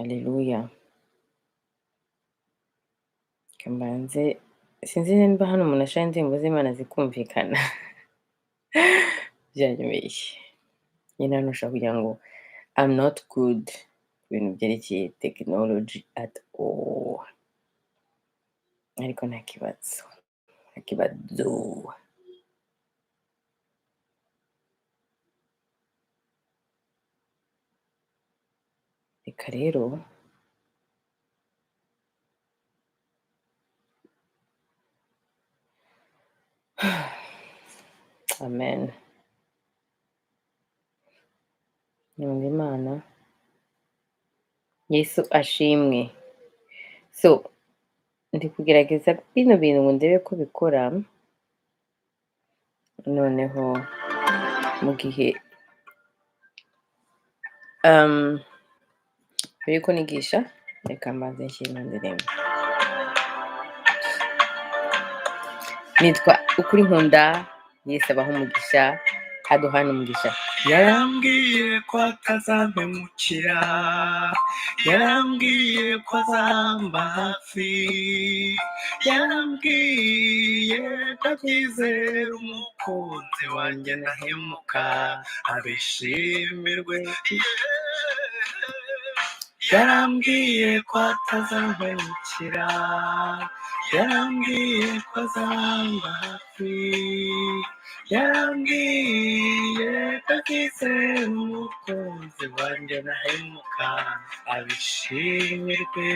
Haleluya. Kamanze sinzi nimba hano umuntu ashaka indirimbo z'Imana zikumvikana. Byanyobeye. Nyine hano ushaka kugira ngo I'm not good ku bintu byerekeye technology at all. Ariko nta kibazo. Nta kibazo. Reka rero amen. Nyumva Imana. Yesu ashimwe. So, ndi kugerageza bino bintu ngo ndebe ko bikora. Noneho mu gihe mbere yuko nigisha reka mbanze nshyire ino ndirimbo. Nitwa Ukuri Nkunda, Yesu abaha umugisha, aduhana umugisha. Yarambwiye ko atazampemukira, yarambwiye ko azamba hafi, yarambwiye ko abyizera umukunzi wanjye ntahemuka abishimirwe. Yarambwiye ko atazampemukira, yarambwiye ko azamba hafi, yarambwiye ko abyizera umukunzi wanjye ntahemuka abishimirwe.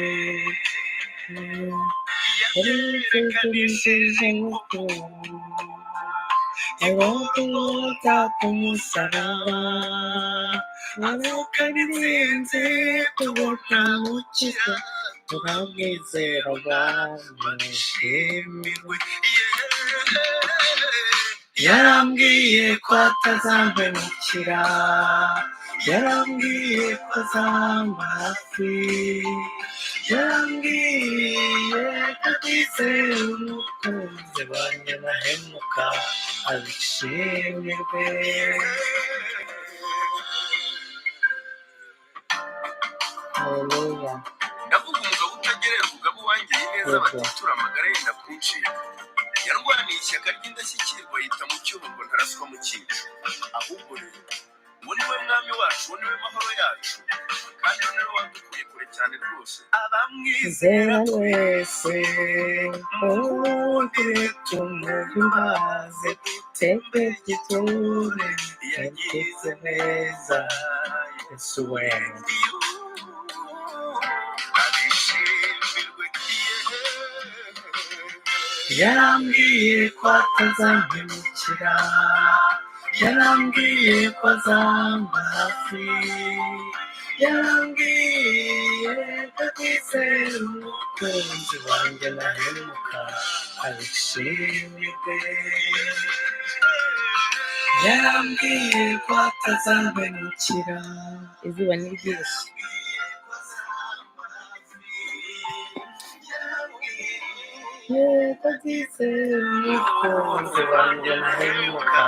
Yabizekanishije nk'ukuntu inkota ku musaraba, abukana intsinzi tubona gukira, turamwizera bamwishimirwe. Yarambwiye ko atazampemukira, yarambwiye ko azamba hafi, yarambwiye ko abyizera umukunzi wanjye ntahemuka abishimirwe. Haleluya. Ndavuga umugabo utagerera umugabo wanjye neza batitura amagara yenda kuncika, yarwaniye ishyaka ry'indashyikirwa yita mu cyuho ngo ntaraswa mu cyico. Ahubwo rero uwo ni we mwami wacu, uwo ni we mahoro yacu, kandi uwo ni we wadukuye kure cyane rwose. Abamwizera twese muze tumuhimbaze, tembe gitore yagize neza Yesu we. Yarambwiye ko atazampemukira, yarambwiye ko azamba hafi, yarambwiye ko abyizera umukunzi wanjye ntahemuka abishimirwe. Yarambwiye ko atazampemukira, Izuba ni ryinshi. yego abyizera umukunzi wanjye ntahemuka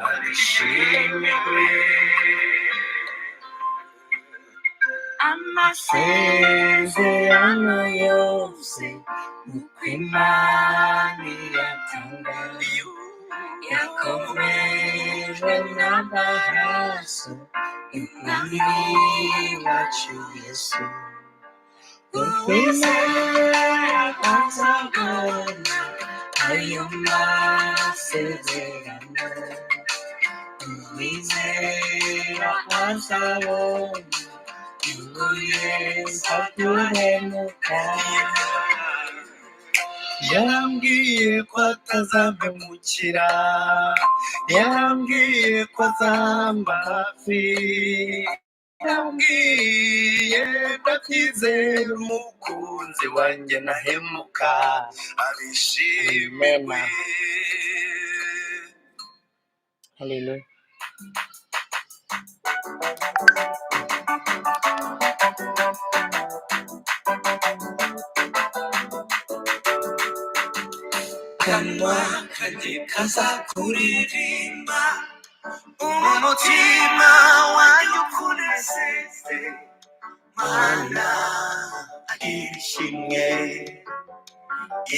abishimirwe. Amasezerano yose uko Imana iyatanga yakomejwe n'amaraso y'Umwami wacu Yesu. Ukwizera azabona ayo masezerano, uwizera azabona ngo Yesu aduhemuka. Yarambwiye ko atazampemukira, yarambwiye ko azamba hafi, yarambwiye ko abyizera umukunzi wanjye ntahemuka abishimirwe. Haleluya. Kanwa kanjye kazakuririmba, umutima wanjye ukunezeze, Mana agira ishimwe,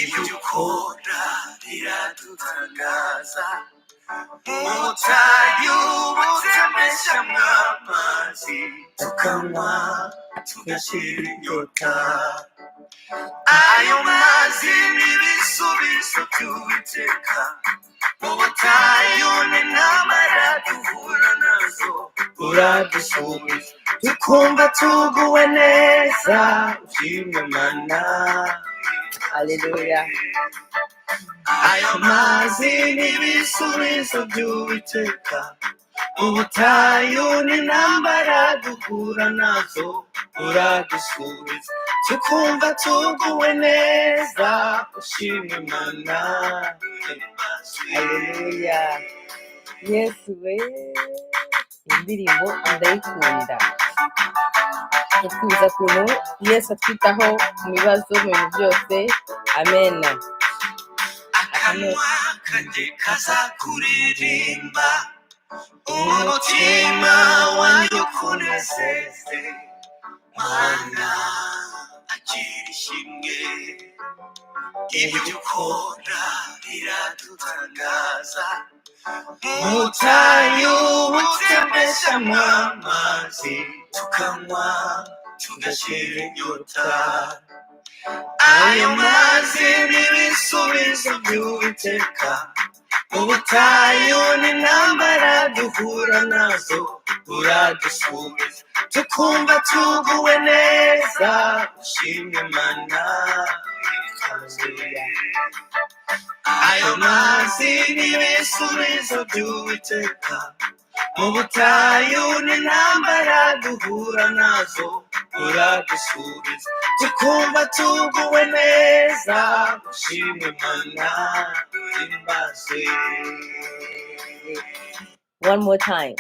ibyo ukora biradutangaza. Mu butayu butembeshamwo amazi, tukanywa tugashira inyota. Ayo mazi n'ibisubizo by'Uwiteka. Mu butayu n'intambara duhura nazo, uradusubiza tukumva tuguwe neza. Ushimwe Mana. Haleluya. Ayo mazi n'ibisubizo by'Uwiteka. Mu butayu n'intambara duhura nazo, uradusubiza tukumva tuguwe neza. Ushimwe Mana. Haleluya. Yesu we, indirimbo ndayikunda. Itwibuza ukuntu Yesu atwitaho mu bibazo, mu bintu byose. Amen. Akanwa kanjye kazakuririmba, umutima wanjye ukunezeze. Mana agira ishimwe, ibyo ukora biradutangaza. Mu butayu butembeshamwo amazi, tukanywa tugashira inyota. Ayo mazi n'ibisubizo by'Uwiteka. Mu butayu n'intambara duhura nazo, uradusubiza tukumva tuguwe neza. Ushimwe Mana. Ayo mazi n'ibisubizo by'Uwiteka. Mu butayu n'intambara duhura nazo, uradusubiza tukumva tuguwe neza. Ushimwe Mana. Imbaze. One more time.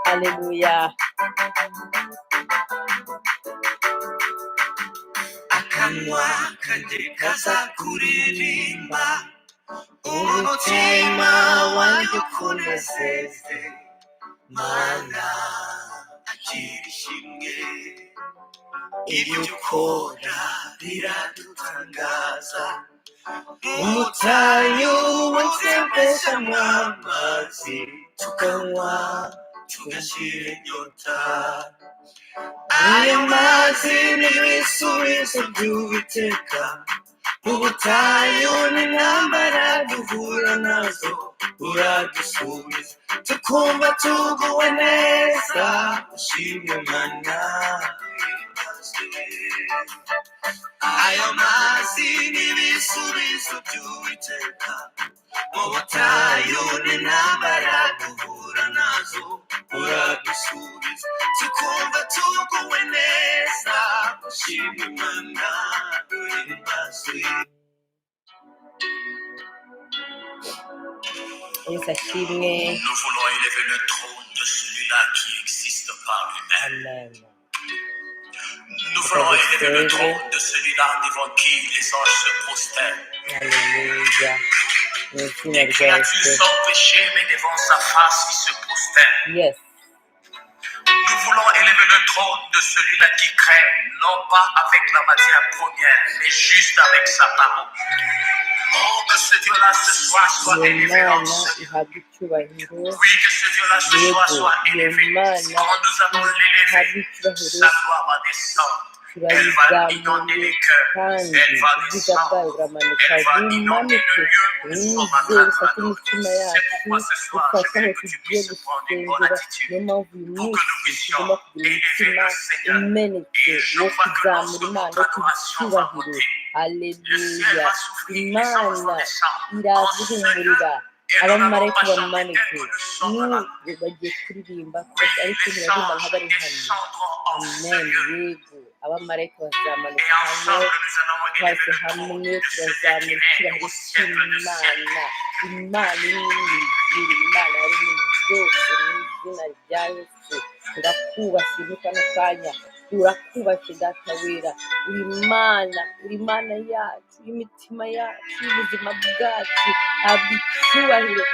Hallelujah. Akanwa kanjye kazakuririmba, umutima wanjye ukunezeze. Mana agira ishimwe, ibyo ukora biradutangaza. Mu butayu butembeshamwo amazi, tukanywa tugashira inyota. Ayo mazi n'ibisubizo by'Uwiteka. Mu butayu n'intambara duhura nazo, uradusubiza tukumva tuguwe neza. Ushimwe Mana. Ayo mazi n'ibisubizo by'Uwiteka. Mu butayu n'intambara duhura nazo, uradusubiza tukumva tuguwe neza. Ushimwe Mana. Yesu ashimwe. Nous voulons élever le trône de celui-là qui existe par lui-même. Amen. Nous voulons élever le trône de celui-là devant qui les anges se prosternent. Haleluya. Mu izina Les rya créatures Yesu. sans péché, mais devant sa face, ils se prosternent. Yes. Nous voulons élever le trône de celui-là qui crée, non pas avec la matière première, mais juste avec sa parole. Oh, que ce Dieu-là ce soir soit élevé en Imana ce lieu. ihabwe icyubahiro. Oui, que ce Dieu-là ce soir Yego, soit iyo élevé. Mana Quand nous allons ihabwe l'élever, icyubahiro, sa gloire va descendre. Elle va inonder turayizamuye les cœurs. kandi Elle va ubwiza bwayo descendre. buramanuka Elle va inonder bumanuke le lieu où nous sommes en wize train ufate imitima d'adorer. C'est yacu pourquoi ce soir, je ufate aho veux que tu tugiye puisses prendre une bonne gusengera. attitude Niyo mpamvu uyu pour que nous munsi puissions tugomba kugira élever imitima le Seigneur. imenetse Et je wo vois que kuzamura lorsque Imana notre yo kuba adoration va icyubahiro. monter, le ciel Haleluya. va s'ouvrir, les anges vont Imana descendre en iraza ce lieu. ihumurira, Et nous n'allons abamarayika pas chanter bamanuke tel que nous sommes là. bagiye kuririmba Oui, ariko les ntibaririmba anges nk'abari hano. descendront en ce Amen. lieu. Yego, abamarayika bazamanuka Et hano, ensemble, nous allons élever twese le trône hamwe de celui turazamura qui règne icyubahiro au siècle de cy'Imana. siècle. Imana iri mu ijuru, Imana yari mu byose, mu izina rya Yesu turakubashye kano kanya, turakubashye data wera. Uri Imana yacu, y'imitima yacu, y'ubuzima bwacu. Habwa icyubahiro,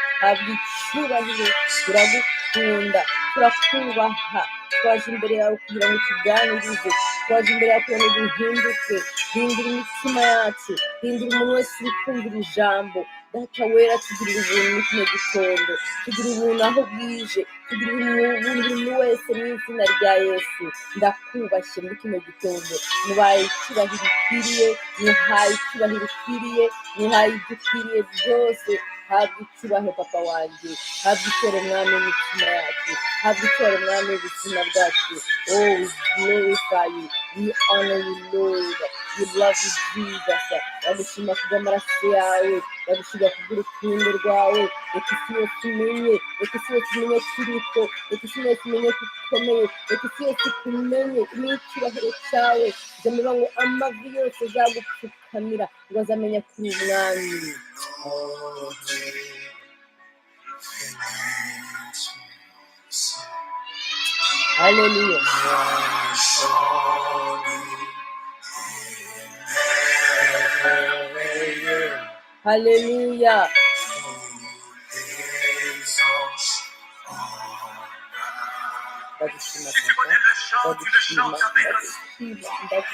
turagukunda turagukunda turakubaha twaje imbere yawe kugira ngo tuganirize twaje imbere yawe kugira ngo duhinduke hindura imitima yacu hindura umuntu wese uri kumvira ijambo data wera tugirira ubuntu muri kino gitondo tugira ubuntu aho bwije tugira ubuntu buri muntu wese mu izina rya yesu ndakubashye muri kino gitondo mubaye icyubahiro ukwiriye muhaye icyubahiro ukwiriye muhaye ibyo ukwiriye byose habwa icyubahiro papa wanjye habwa icyubahiro mwami w'imitima yacu habwa icyubahiro mwami w'ubuzima bwacu oh we glorify you we honor you lord we love you jesus ndagushima kubw'amaraso yawe ndagushima kubw'urukundo rwawe reka isi yose imenye reka isi yose imenye kiriko reka isi yose imenye ko ukomeye reka isi yose ikumenye n'icyubahiro cyawe ndamira ngo amavi yose azagupfukamira ngo azamenya kuri umwami haleluya haleluya ndagushima reka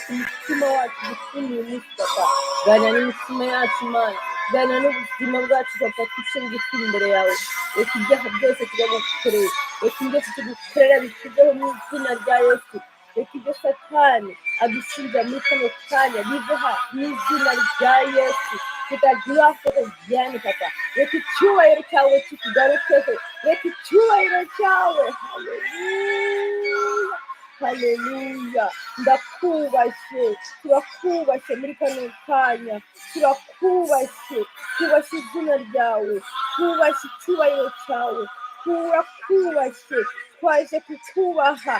umutima wacu dushimiye umunsi papa gana n'imitima yacu mana gana n'ubuzima bwacu papa twice bugufi imbere yawe reka ibyaha byose tugagukorera reka byose tugukorera bishyizeho mu izina rya yesu reka ibyo satani adusubiza muri kano kanya biveho mu izina rya yesu tutagira foto byane papa reka icyubahiro cyawe kitugarukeho reka icyubahiro cyawe haleluya haleluya ndakubashye turakubashye muri kano kanya turakubashye twubashye izina ryawe twubashye icyubahiro cyawe turakubashye twaje kukubaha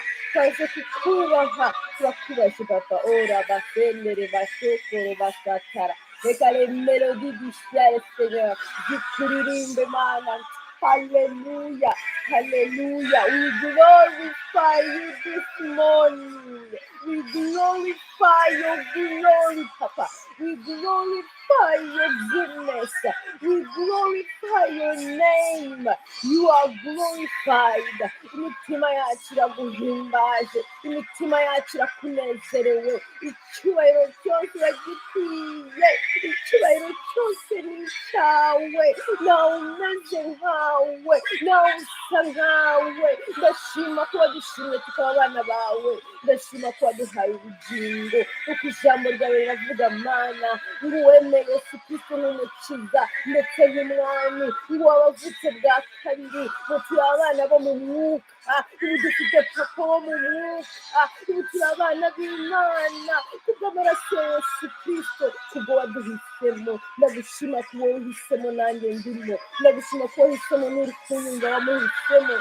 turakubashye papa ora basendere basokoro basatara reka les mélodies du ciel Seigneur zikuririmbe mana hallelujah hallelujah we glorify you this morning we glorify your glory papa we glorify your goodness we glorify your name you are glorified imitima yacu iraguhimbaje imitima yacu irakunezerewe icyubahiro cyose uragikwiye icyubahiro cyose ni icyawe nawe umeze nkawe nawe usa nkawe ndashima ko wadushimye tukaba abana bawe ndashima ko waduhaye ubugingo kuko ijambo ryawe riravuga mana ngo wemeye Yesu Kristo n'umukiza ndetse n'umwami ngo wabavutse bwa kabiri ngo turi abana bo mu mwuka ubu dufite papa wo mu mwuka ubu turi abana b'Imana kubw'amaraso ya Yesu Kristo kubwo waduhisemo ndagushima ko wowe uhisemo nanjye ndimo ndagushima ko wahisemo n'uri kunyumva wamuhisemo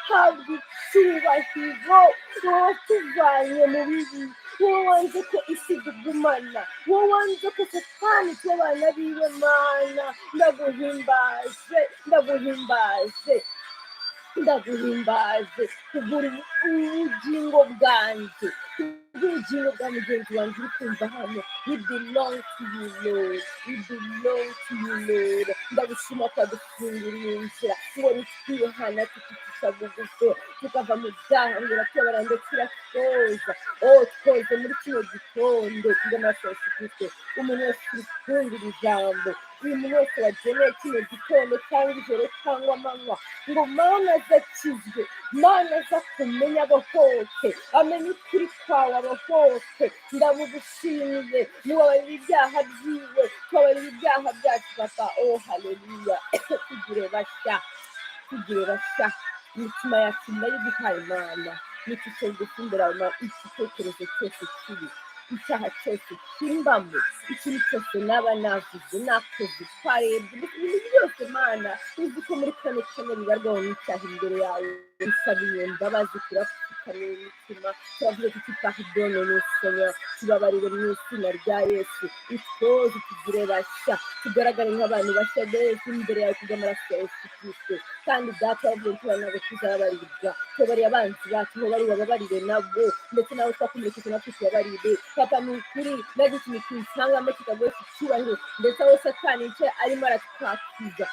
habwa icyubahiro wowe tuvanye mu bibi wowe wanze ko isi dugumana wowe wanze ko satani tube abana biwe mana ndaguhimbaje kugura ubugingo bwanjye ubugingo bwa mugenzi wanjye uri kumva hano we belong to you Lord ndagushima ko wadufunguriye inzira ngo nitwihana tukicisha bugufi tukava mu byaha ngo uratubabara ndetse uratwoza twoze muri kino gitondo kubw'amaraso ya Yesu Kristo umuntu wese uri kumvira ijambo uyu muntu wese wageneye kino gitondo cyangwa ijoro cyangwa amanywa ngo mana azakizwe mana azakumenya abohoke amenye ukuri kwawe abohoke ndabugushimiye mubabarire ibyaha byiwe tubabarire ibyaha byacu papa haleluya tugire bashya imitima yacu nayo duhaye imana n'ikice gufumbira igitekerezo cyose kibi icyaha cyose kimbamo ikintu cyose naba navuze nakoze twarebye ibintu byose mana uzi ko muri kano kanya bibarwaho n'icyaha imbere yawe bisabiye imbabazi turapfukamye imitima turavuze tuti pardonne nous Seigneur tubabarire mu izina rya Yesu utwoze tugire bashya tugaragare nk'abantu bashya Yesu imbere yawe kubw'amaraso ya Yesu kristo kandi data wavuye tuba nabo tuzababarirwa tubariye abanzi bacu aho bari bababarire nabo ndetse nawe twakomerekeje natwe tubabarire papa ni ukuri nagize ikintu kinsangamo kitagoye icyubahiro ndetse aho satani yicaye arimo aratwakiza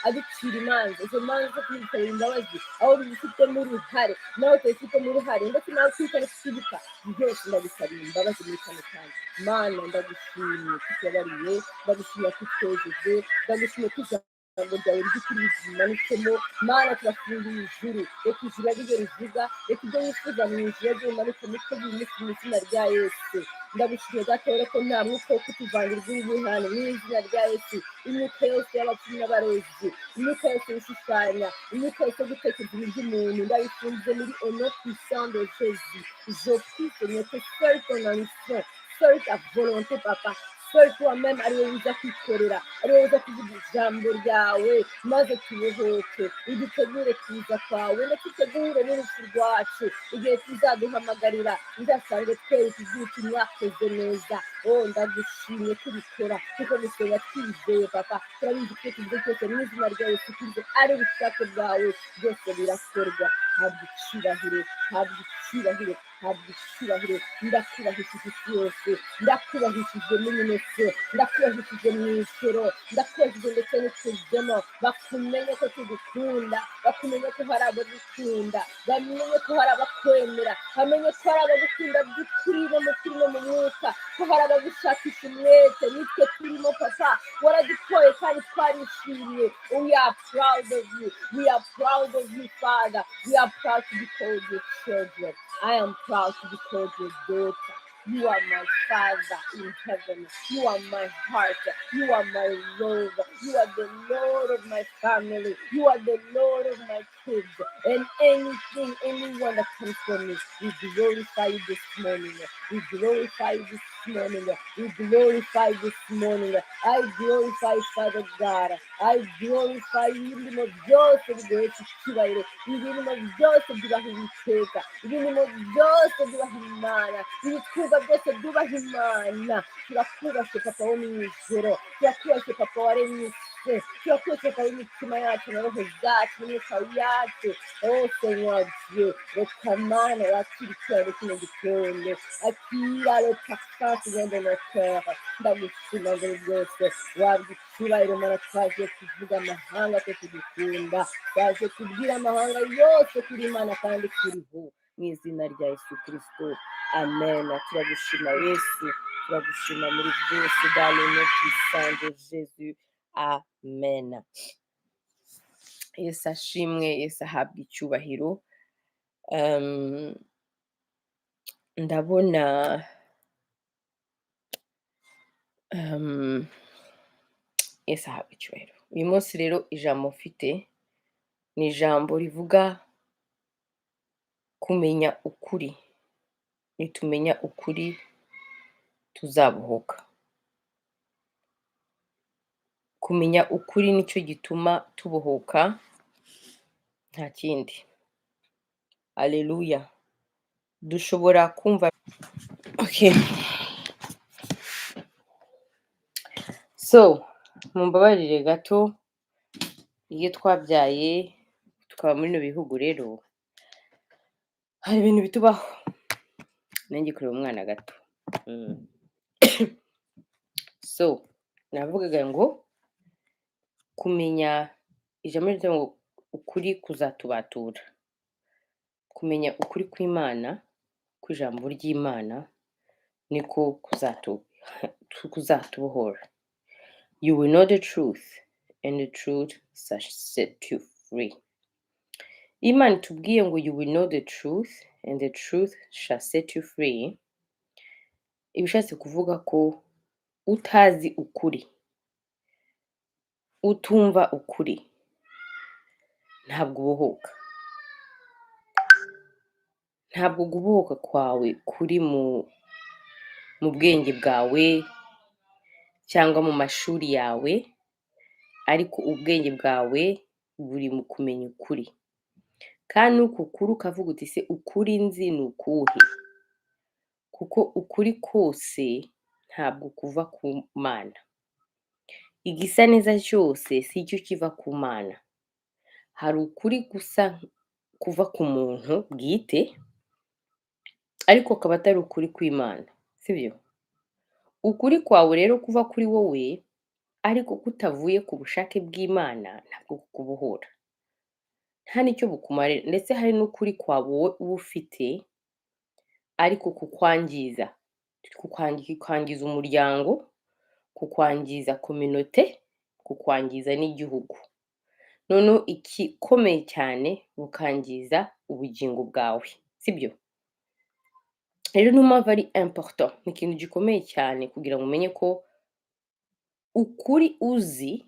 aducira imanza izo manza zo kumwitabira imbabazi aho bifitemo uruhare nawe tubifitemo uruhare ndetse nawe twitane tukibuka byose ndabisabira imbabazi muri kano kanya mana ndagushimiye kutubabariye ndagushimiye kutwejeje ndagushimiye ijambo ryawe ry'ukuri rimanitsemo mana turafunguye ijuru reka ijuru ari ryo rivuga reka ibyo wifuza mu ijuru ari byo bimanitse mitwe b'iminsi mu izina rya yesu ndagushimiye gatoya ko nta mwuka wo kutuvangira urw'ubuhane mu izina rya yesu imyuka yose y'abapfumu n'abarozi imyuka yose yishushanya imyuka yose yo gutekereza iby'umuntu ndayifunze muri ono puissant de jésus je prie seigneur que seul ton ambition seul ta volonté papa seul toi-même ari wowe uza kwikorera ari wowe uza kuvuga ijambo ryawe maze tubohoke udutegure kuza kwawe ndetse utegure n'urupfu rwacu igihe tuzaduhamagarira uzasange twereka iby'uko mwakoze neza ndagushimye kubikora kuko gusenga twizeye papa turabizi ko tuvuze cyose mu izina rya yesu kristo ari ubushake bwawe byose birakorwa habwa icyubahiro ndakubahishije isi yose ndakubahishije n'imineke ndakubahishije mu ijoro ndakubahishije ndetse n'ikuzimu bakumenye ko tugukunda bakumenye ko hari abagukunda bamenye ko hari abakwemera bamenye ko hari abagukunda by'ukuri no mu kuri no mu mwuka ko hari abagushakisha umwete nitwe turimo papa waradutoye kandi twarishimye we are proud of you father we are proud to be called your children. I am proud to be called your daughter. You are my Father in heaven. You are my heart. You are my love. You are the Lord of my family. You are the Lord of my kids. And anyone that comes from me, we glorify you this morning. We glorify you this morning. I glorify Father God. I glorify you in the most of the icyubahiro ibintu byose byubaha Uwiteka ibintu byose byubaha Imana ibitwumva byose byubaha Imana turakubashye papa wo mu ijoro turakubashye papa waremye isi turakubashye papa w'imitima yacu na roho zacu n'imyuka yacu Seigneur Dieu reka Mana wakira icyubahiro kino gitondo akira le parfum qui vient de nos cœurs ndagushima ngo byose wabwa icyubahiro Mana twaje kuvuga amahanga ko tugukunda twaje kubwira amahanga yose kuri Imana kandi kuriho mu izina rya Yesu Kristo amen turagushima Yesu turagushima muri byose dans le nom puissant de Jésus amen Yesu ashimwe Yesu ahabwa icyubahiro ndabona Yesu ahabwa icyubahiro uyu munsi rero ijambo mfite ni ijambo rivuga kumenya ukuri nitumenya ukuri tuzabohoka kumenya ukuri nicyo gituma tubohoka nta kindi Alleluia dushobora kumva okay so mumbabarire gato iyo twabyaye tukaba muri no bihugu rero hari ibintu bitubaho nanjye kureba umwana gato so navugaga ngo kumenya ijambo ryo ngo ukuri kuzatubatura kumenya ukuri kw'Imana kw'ijambo ry'Imana niko kuzatubohora you will know the truth and the truth shall set you free Imana tubwiye ngo you will know the truth and the truth shall set you free ibishatse kuvuga ko utazi ukuri utumva ukuri ntabwo ubohoka ntabwo gubohoka kwawe kuri mu bwenge bwawe cyangwa mu mashuri yawe ariko ubwenge bwawe buri mu kumenya ukuri kandi uku kuri ukavuga uti se ukuri nzi ni ukuhe kuko ukuri kose ntabwo kuva ku Mana igisa neza cyose si cyo kiva ku Mana. Hari ukuri gusa kuva ku muntu bwite, ariko akaba atari ukuri kw'Imana, sibyo? Ukuri kwawe rero kuva kuri wowe ariko kutavuye ku bushake bw'Imana ntabwo kukubohora, nta n'icyo bukumarira, ndetse hari n'ukuri kwawe wowe uba ufite ariko kukwangiza, kukwangiza umuryango, kukwangiza communauté, kukwangiza n'igihugu. Noneho igikomeye cyane bukangiza ubugingo bwawe, sibyo? Rero niyo mpamvu ari important, ni ikintu gikomeye cyane kugira ngo umenye ko ukuri uzi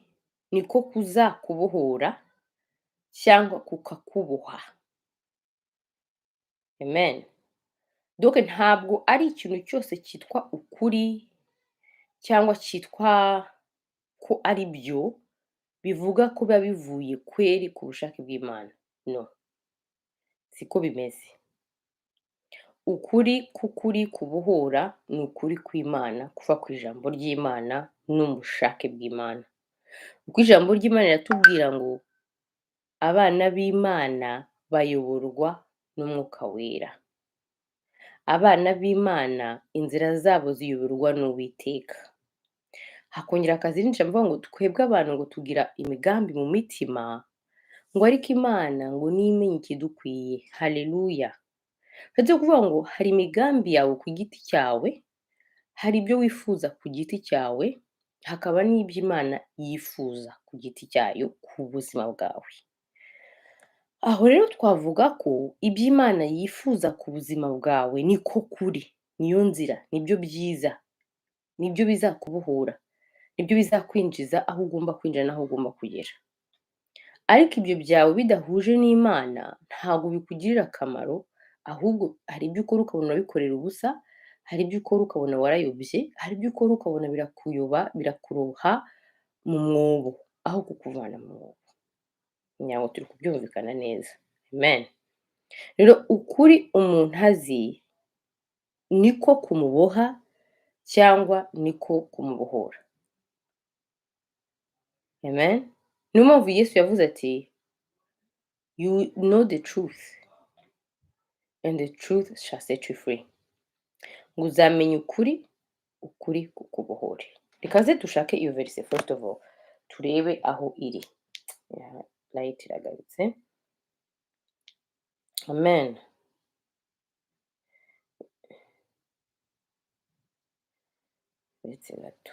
niko kuzakubohora cyangwa kukakuboha. Amen. Donc ntabwo ari ikintu cyose cyitwa ukuri cyangwa cyitwa ko ari byo bivuga ko biba bivuye kweri ku bushake bw'Imana. No, siko bimeze. Ukuri k'ukuri kubohora ni ukuri kw'Imana kuva ku ijambo ry'Imana no mu bushake bw'Imana. Kuko ijambo ry'Imana riratubwira ngo abana b'Imana bayoborwa n'Umwuka Wera. Abana b'Imana inzira zabo ziyoborwa n'Uwiteka. Hakongera hakaza mvuga ngo twebwe abantu ngo tugira imigambi mu mitima, ngo ariko Imana ngo niyo imenya ikidukwiye. Haleluya. Uretse kuvuga ngo hari imigambi yawe ku giti cyawe, hari ibyo wifuza ku giti cyawe, hakaba n'ibyo Imana yifuza ku giti cyayo ku buzima bwawe. Aho rero twavuga ko ibyo Imana yifuza ku buzima bwawe niko kuri, niyo nzira, nibyo byiza, nibyo bizakubohora, nibyo bizakwinjiza aho ugomba kwinjira n'aho ugomba kugera. Ariko ibyo byawe bidahuje n'Imana ntabwo bikugirira akamaro, ahubwo hari ibyo ukora ukabona bikorera ubusa, hari ibyo ukora ukabona warayobye, hari ibyo ukora ukabona birakuroha mu mwobo aho kukuvana mu mwobo. Ngira ngo turi kubyumvikana neza. Amen. Rero ukuri umuntu azi niko kumuboha cyangwa niko kumubohora. Amen. Niyo mpamvu Yesu yavuze ati you know the truth and the truth shall set you free. Ngo uzamenya ukuri, ukuri kukubohore. Reka ze dushake iyo verse first of all, turebe aho iri. Light iragarutse. Amen. Ndetse gato.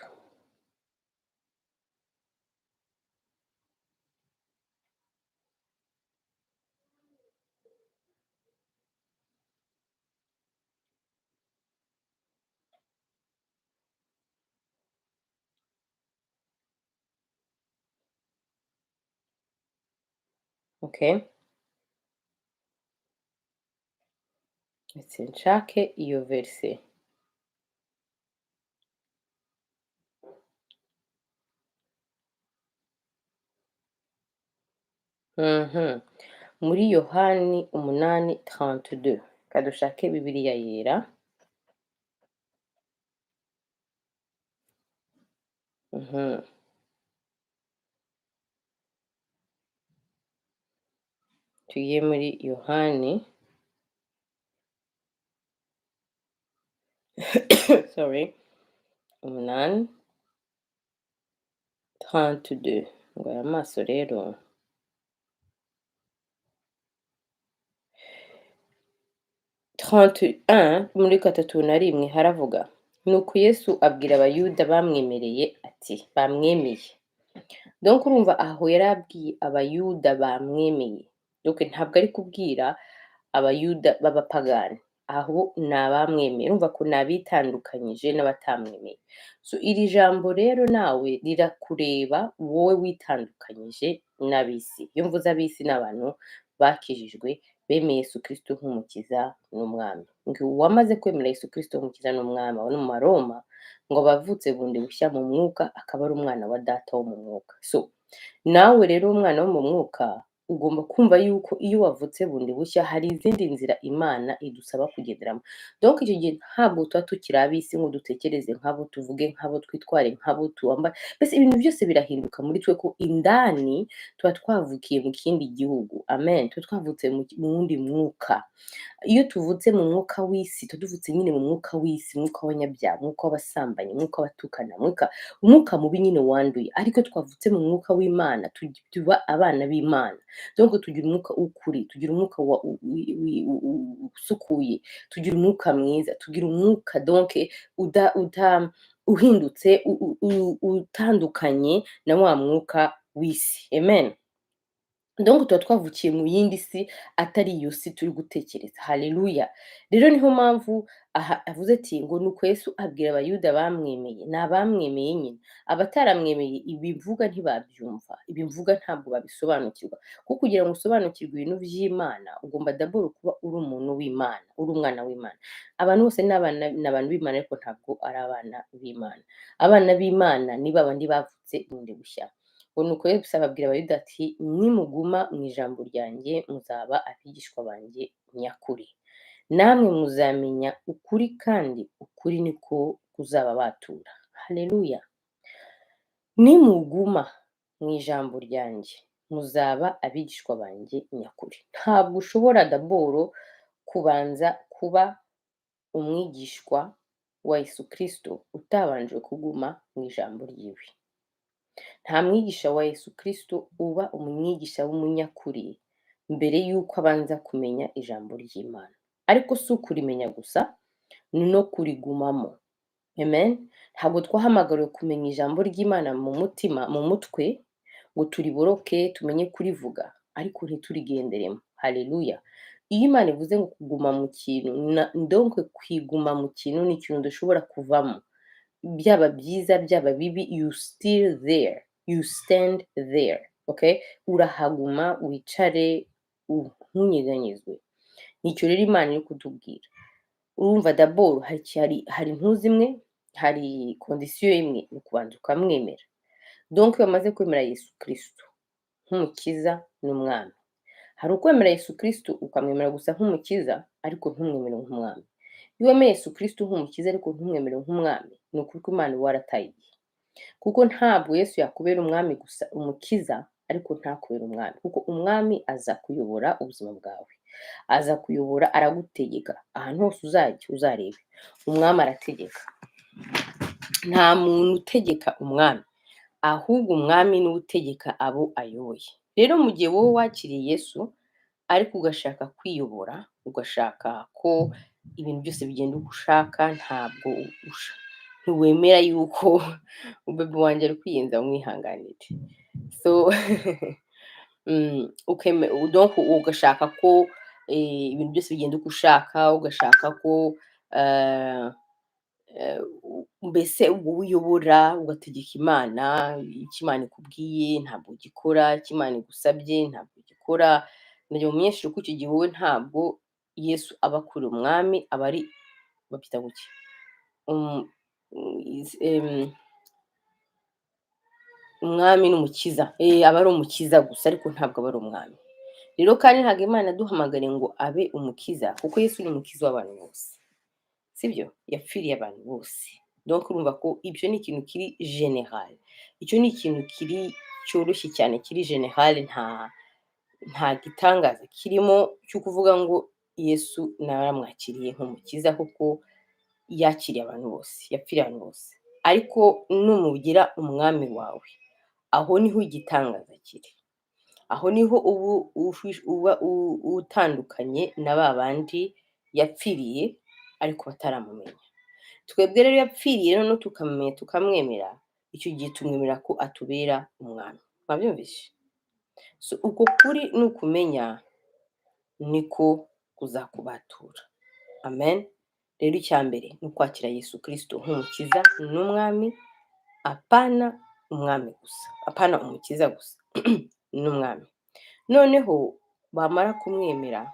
Okay. Ndetse nshake iyo verse. Muri Yohani 8:32. Kadushake Bibiliya yera. Tugiye muri Yohani sorry 8:32. Ngo aya maso rero muri 31 haravuga nuko Yesu abwira abayuda bamwemereye ati bamwemeye. Donc urumva aho yarabwiye abayuda bamwemeye. Donc ntabwo ari kubwira abayuda b'abapagani, aho ni abamwemeye. Urumva ko nabitandukanyije n'abatamwemeye. So iri jambo rero nawe rirakureba wowe witandukanyije n'ab'isi. Iyo mvuze ab'isi ni abantu bakijijwe bemeye Yesu Kristo nk'umukiza n'umwami. Ngo uwamaze kwemera Yesu Kristo nk'umukiza n'umwami abo no mu Maroma ngo bavutse bundi bushya mu mwuka akaba ari umwana wa data wo mu mwuka. So nawe rero umwana wo mu mwuka ugomba kumva yuko iyo wavutse bundi bushya hari izindi nzira Imana idusaba kugenderamo. Donc icyo gihe ntabwo tuba tukiri ab'isi ngo dutekereze nk'abo, tuvuge nk'abo, twitware nk'abo, tuwambare, mbese ibintu byose birahinduka muri twe, ko indani tuba twavukiye mu kindi gihugu, amen, tuba twavutse mu wundi mwuka. Iyo tuvutse mu mwuka w'isi, tuba tuvutse nyine mu mwuka w'isi, umwuka w'abanyabyaha, umwuka w'abasambanyi, umwuka w'abatukana, umwuka mubi nyine wanduye. Ariko twavutse mu mwuka w'Imana, tuba abana b'Imana. Donc tugira umwuka w'ukuri, tugira umwuka usukuye, tugira umwuka mwiza, tugira umwuka donc uhindutse, utandukanye na wa mwuka w'isi, amen. Donc tuba twavukiye mu yindi si atari iyo si turi gutekereza, haleluya. Rero niho mpamvu aha avuze ati ngo nuko Yesu abwira abayuda bamwemeye, ni abamwemeye nyine, abataramwemeye ibi mvuga ntibabyumva, ibi mvuga ntabwo babisobanukirwa, kuko kugira ngo usobanukirwe ibintu by'Imana ugomba d'abord kuba uri umuntu w'Imana, uri umwana w'Imana. Abantu bose ni abantu b'Imana, ariko ntabwo ari abana b'Imana. Abana b'Imana ni babandi bavutse bundi bushya. Ngo nuko Yesu ababwira abayuda ati nimuguma mu ijambo ryanjye muzaba abigishwa banjye nyakuri, namwe muzamenya ukuri kandi ukuri niko kuzababatura, haleluya. Nimuguma mu ijambo ryanjye muzaba abigishwa banjye nyakuri. Ntabwo ushobora d'abord kubanza kuba umwigishwa wa Yesu Kristo utabanje kuguma mu ijambo ryiwe. Nta mwigisha wa Yesu Kristo uba umwigisha w'umunyakuri mbere yuko abanza kumenya ijambo ry'Imana. Ariko si ukurimenya gusa, ni no kurigumamo, amen. Ntabwo twahamagariwe kumenya ijambo ry'Imana mu mutima, mu mutwe, ngo turiboroke tumenye kurivuga, ariko ntiturigenderemo, haleluya. Iyo Imana ivuze ngo kuguma mu kintu, donc kwiguma mu kintu ni ikintu udashobora kuvamo, byaba byiza byaba bibi, you still there, you stand there, okay. Urahaguma, wicare, ntunyeganyezwe. Nicyo rero Imana iri kutubwira. Urumva d'abord hari impuzu imwe, hari condition imwe, ni ukubanza ukamwemera. Donc iyo wamaze kwemera Yesu Kristo nk'umukiza n'umwami, hari ukwemera Yesu Kristo ukamwemera gusa nk'umukiza ariko ntumwemere nk'umwami. Iyo wemeye Yesu Kristo nk'umukiza ariko ntumwemere nk'umwami, ni ukuri ko Imana warataye igihe, kuko ntabwo Yesu yakubera umwami gusa, umukiza, ariko ntakubera umwami, kuko umwami aza kuyobora ubuzima bwawe, aza kuyobora, aragutegeka ahantu hose uzajya uzarebe umwami arategeka. Nta muntu utegeka umwami, ahubwo umwami niwe utegeka abo ayoboye. Rero mu gihe wowe wakiriye Yesu ariko ugashaka kwiyobora, ugashaka ko ibintu byose bigenda uko ushaka, ntiwemera yuko bebe wanjye ari kwiyenza, umwihanganire. So donc ugashaka ko ibintu byose bigenda uko ushaka, ugashaka ko mbese uyobora, ugategeka Imana, icyo Imana ikubwiye ntabwo ugikora, icyo Imana igusabye ntabwo ugikora. Ndagira mumenyeshe ko icyo gihe wowe ntabwo Yesu aba akuri umwami, aba ari, babyita guki, umwami n'umukiza, aba ari umukiza gusa ariko ntabwo aba ari umwami. Rero kandi ntabwo Imana yaduhamagare ngo abe umukiza, kuko Yesu ni umukiza w'abantu bose, sibyo? Yapfiriye abantu bose. Donc urumva ko ibyo ni ikintu kiri general, icyo ni ikintu kiri cyoroshye cyane, kiri general, nta gitangaza kirimo cyo kuvuga ngo Yesu naramwakiriye nk'umukiza, kuko yakiriye abantu bose, yapfiriye abantu bose. Ariko numugira umwami wawe, aho niho igitangaza kiri, aho niho uba utandukanye na ba bandi yapfiriye ariko bataramumenya. Twebwe rero yapfiriye no tukamumenya tukamwemera, icyo gihe tumwemera ko atubera umwami. Mwabyumvise? So uko kuri nukumenya niko kuzakubatura, amen. Rero icya mbere ni ukwakira Yesu Kristo nk'umukiza n'umwami, apana umwami gusa, apana umukiza gusa n'umwami. Noneho bamara kumwemera,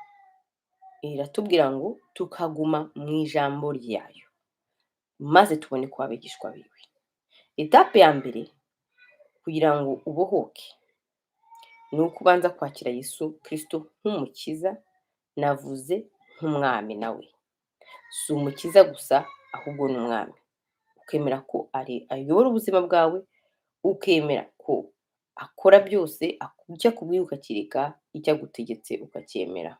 iratubwira ngo tukaguma mu ijambo ryayo, maze tubone kuba abigishwa biwe. Etape ya mbere kugira ngo ubohoke ni uko ubanza kwakira Yesu Kristo nk'umukiza, navuze nk'umwami nawe. Si umukiza gusa ahubwo ni umwami. Ukemera ko ayobora ubuzima bwawe, ukemera ko akora byose, icyo akubwiye ukakireka, icyo agutegetse ukacyemera.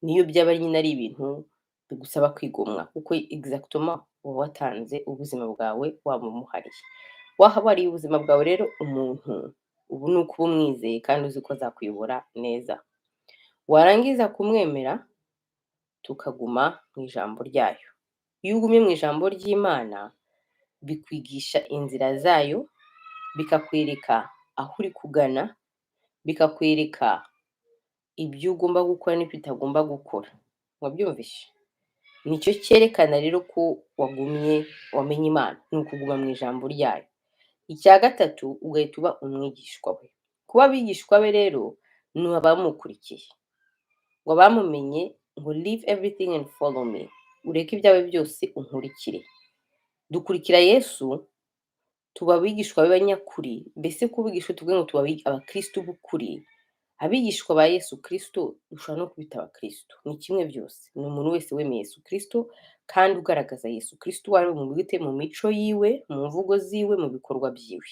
Niyo byaba nyine ari ibintu bigusaba kwigomwa kuko exactement uba watanze ubuzima bwawe waba umuhariye. Wahabariye ubuzima bwawe rero umuntu, ubu ni uko uba umwizeye kandi uzi ko azakuyobora neza. Warangiza kumwemera tukaguma mu ijambo ryayo. Iyo ugumye mu ijambo ry'Imana, bikwigisha inzira zayo, bikakwereka aho uri kugana, bikakwereka ibyo ugomba gukora n'ibyo utagomba gukora. Wabyumvishe? Nicyo cyerekana rero ko wamenye Imana, ni ukuguma mu ijambo ryayo. Icya gatatu, ugahita uba umwigishwa we. Kuba abigishwa be rero ni abamukurikiye, ngo bamumenye ngo leave everything and follow me. Ureke ibyawe byose unkurikire. Dukurikira Yesu, tuba abigishwa be banyakuri. Mbese kuba abigishwa tuvuge ngo tuba abakristo b'ukuri. Abigishwa ba Yesu Kristo dushobora no kubita abakristo. Ni kimwe byose. Ni umuntu wese wemeye Yesu Kristo kandi ugaragaza Yesu Kristo uwo ari we, umubwite mu mico yiwe, mu mvugo ziwe, mu bikorwa byiwe.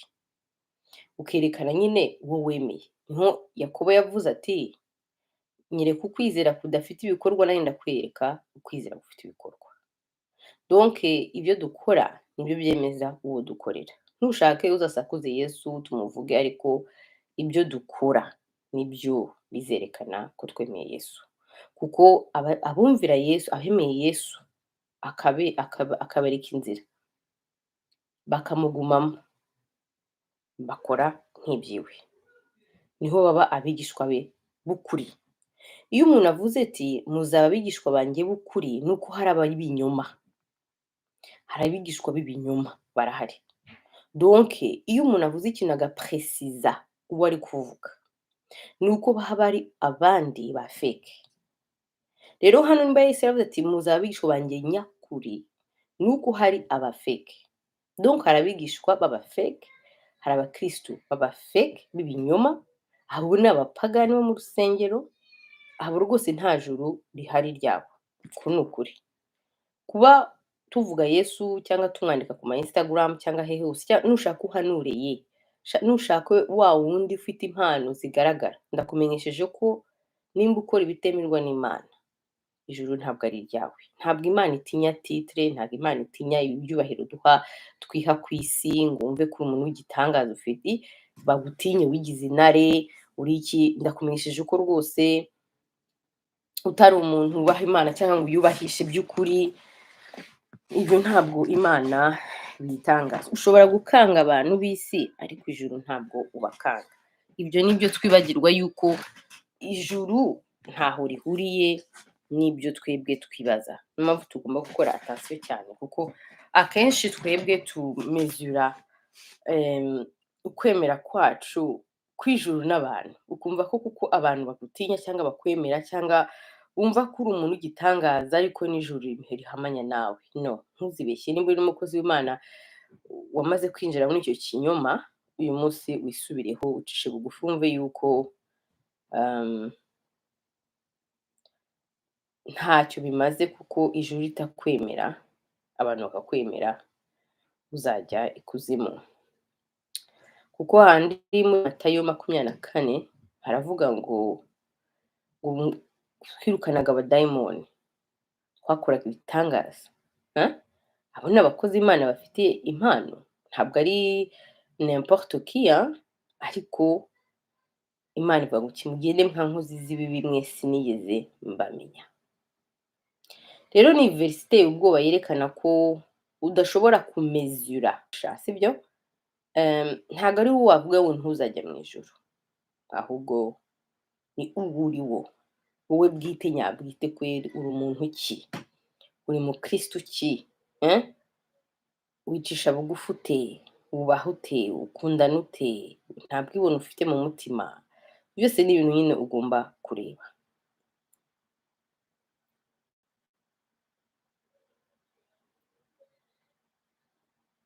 Ukerekana nyine uwo wemeye. Niho Yakobo yavuze ati, nyereka ukwizera kudafite ibikorwa, nanjye ndakwereka ukwizera gufite ibikorwa. Donc ibyo dukora nibyo byemeza uwo dukorera. Ntushake uzasakuze Yesu tumuvuge, ariko ibyo dukora nibyo bizerekana ko twemeye Yesu. Kuko abumvira Yesu, abemeye Yesu akabereka inzira, bakamugumamo, bakora nk'ibyiwe, niho baba abigishwa be b'ukuri. Iyo umuntu avuze ati muzaba abigishwa banjye b'ukuri, ni uko hari ab'ibinyoma. Hari abigishwa b'ibinyoma barahari. Donc iyo umuntu avuze ikintu agapresiza uwo ari kuvuga, ni uko haba hari abandi ba fake. Rero hano nimba Yesu yaravuze ati muzaba abigishwa banjye nyakuri, ni uko hari aba fake. Donc hari abigishwa baba fake, hari abakristo baba fake b'ibinyoma, abo ni abapagani bo mu rusengero, abo rwose nta juru rihari ryabo. Uko ni ukuri. Kuba tuvuga Yesu cyangwa tumwandika ku ma Instagram cyangwa hehe hose, nushaka uhanureye, nushaka wa wundi ufite impano zigaragara, ndakumenyesheje ko nimba ukora ibitemerwa n'Imana, ijuru ntabwo ari iryawe. Ntabwo Imana itinya titre, ntabwo Imana itinya ibyubahiro twiha ku isi ngo wumve ko umuntu w'igitangaza ufite, bagutinye wigize intare, uri iki. Ndakumenyesheje ko rwose utari umuntu wubaha Imana cyangwa ngo uyubahishe by'ukuri. Ibyo ntabwo Imana bitangaza. Ushobora gukanga abantu b'isi, ariko ijuru ntabwo ubakanga. Ibyo nibyo twibagirwa, yuko ijuru ntaho rihuriye n'ibyo twebwe twibaza. Niyo mpamvu tugomba gukora attention cyane, kuko akenshi twebwe tumezura ukwemera kwacu kw'ijuru n'abantu. Ukumva ko kuko abantu bagutinya cyangwa bakwemera cyangwa wumva ko uri umuntu w'igitangaza, ariko n'ijuru rihamanya nawe. No, ntuzibeshye. Nimba uri umukozi w'Imana wamaze kwinjira muri icyo kinyoma, uyu munsi wisubireho, ucishe bugufi, wumve yuko ntacyo bimaze, kuko ijuru ritakwemera, abantu bakakwemera, uzajya ikuzimu. Kuko handi muri Matayo 24 haravuga ngo twirukanaga abadayimoni, twakoraga ibitangaza. Abo ni abakozi Imana bafite impano, ntabwo ari n'importe qui, ariko Imana ivuga ngo kimugende nka nkozi z'ibibi mwe sinigeze mbamenya. Rero ni verse iteye ubwoba yerekana ko udashobora kumezura, sibyo? Ntabwo ari wowe wavuga ngo ntuzajya mu ijuru, ahubwo ni uwo uri wowe bwite nyabwite. Kweri uri umuntu ki? Uri mu Kristo ki? Wicisha bugufi ute? Wubaha ute? Ukundana ute? Nta bwibone ufite mu mutima? Byose ni ibintu nyine ugomba kureba.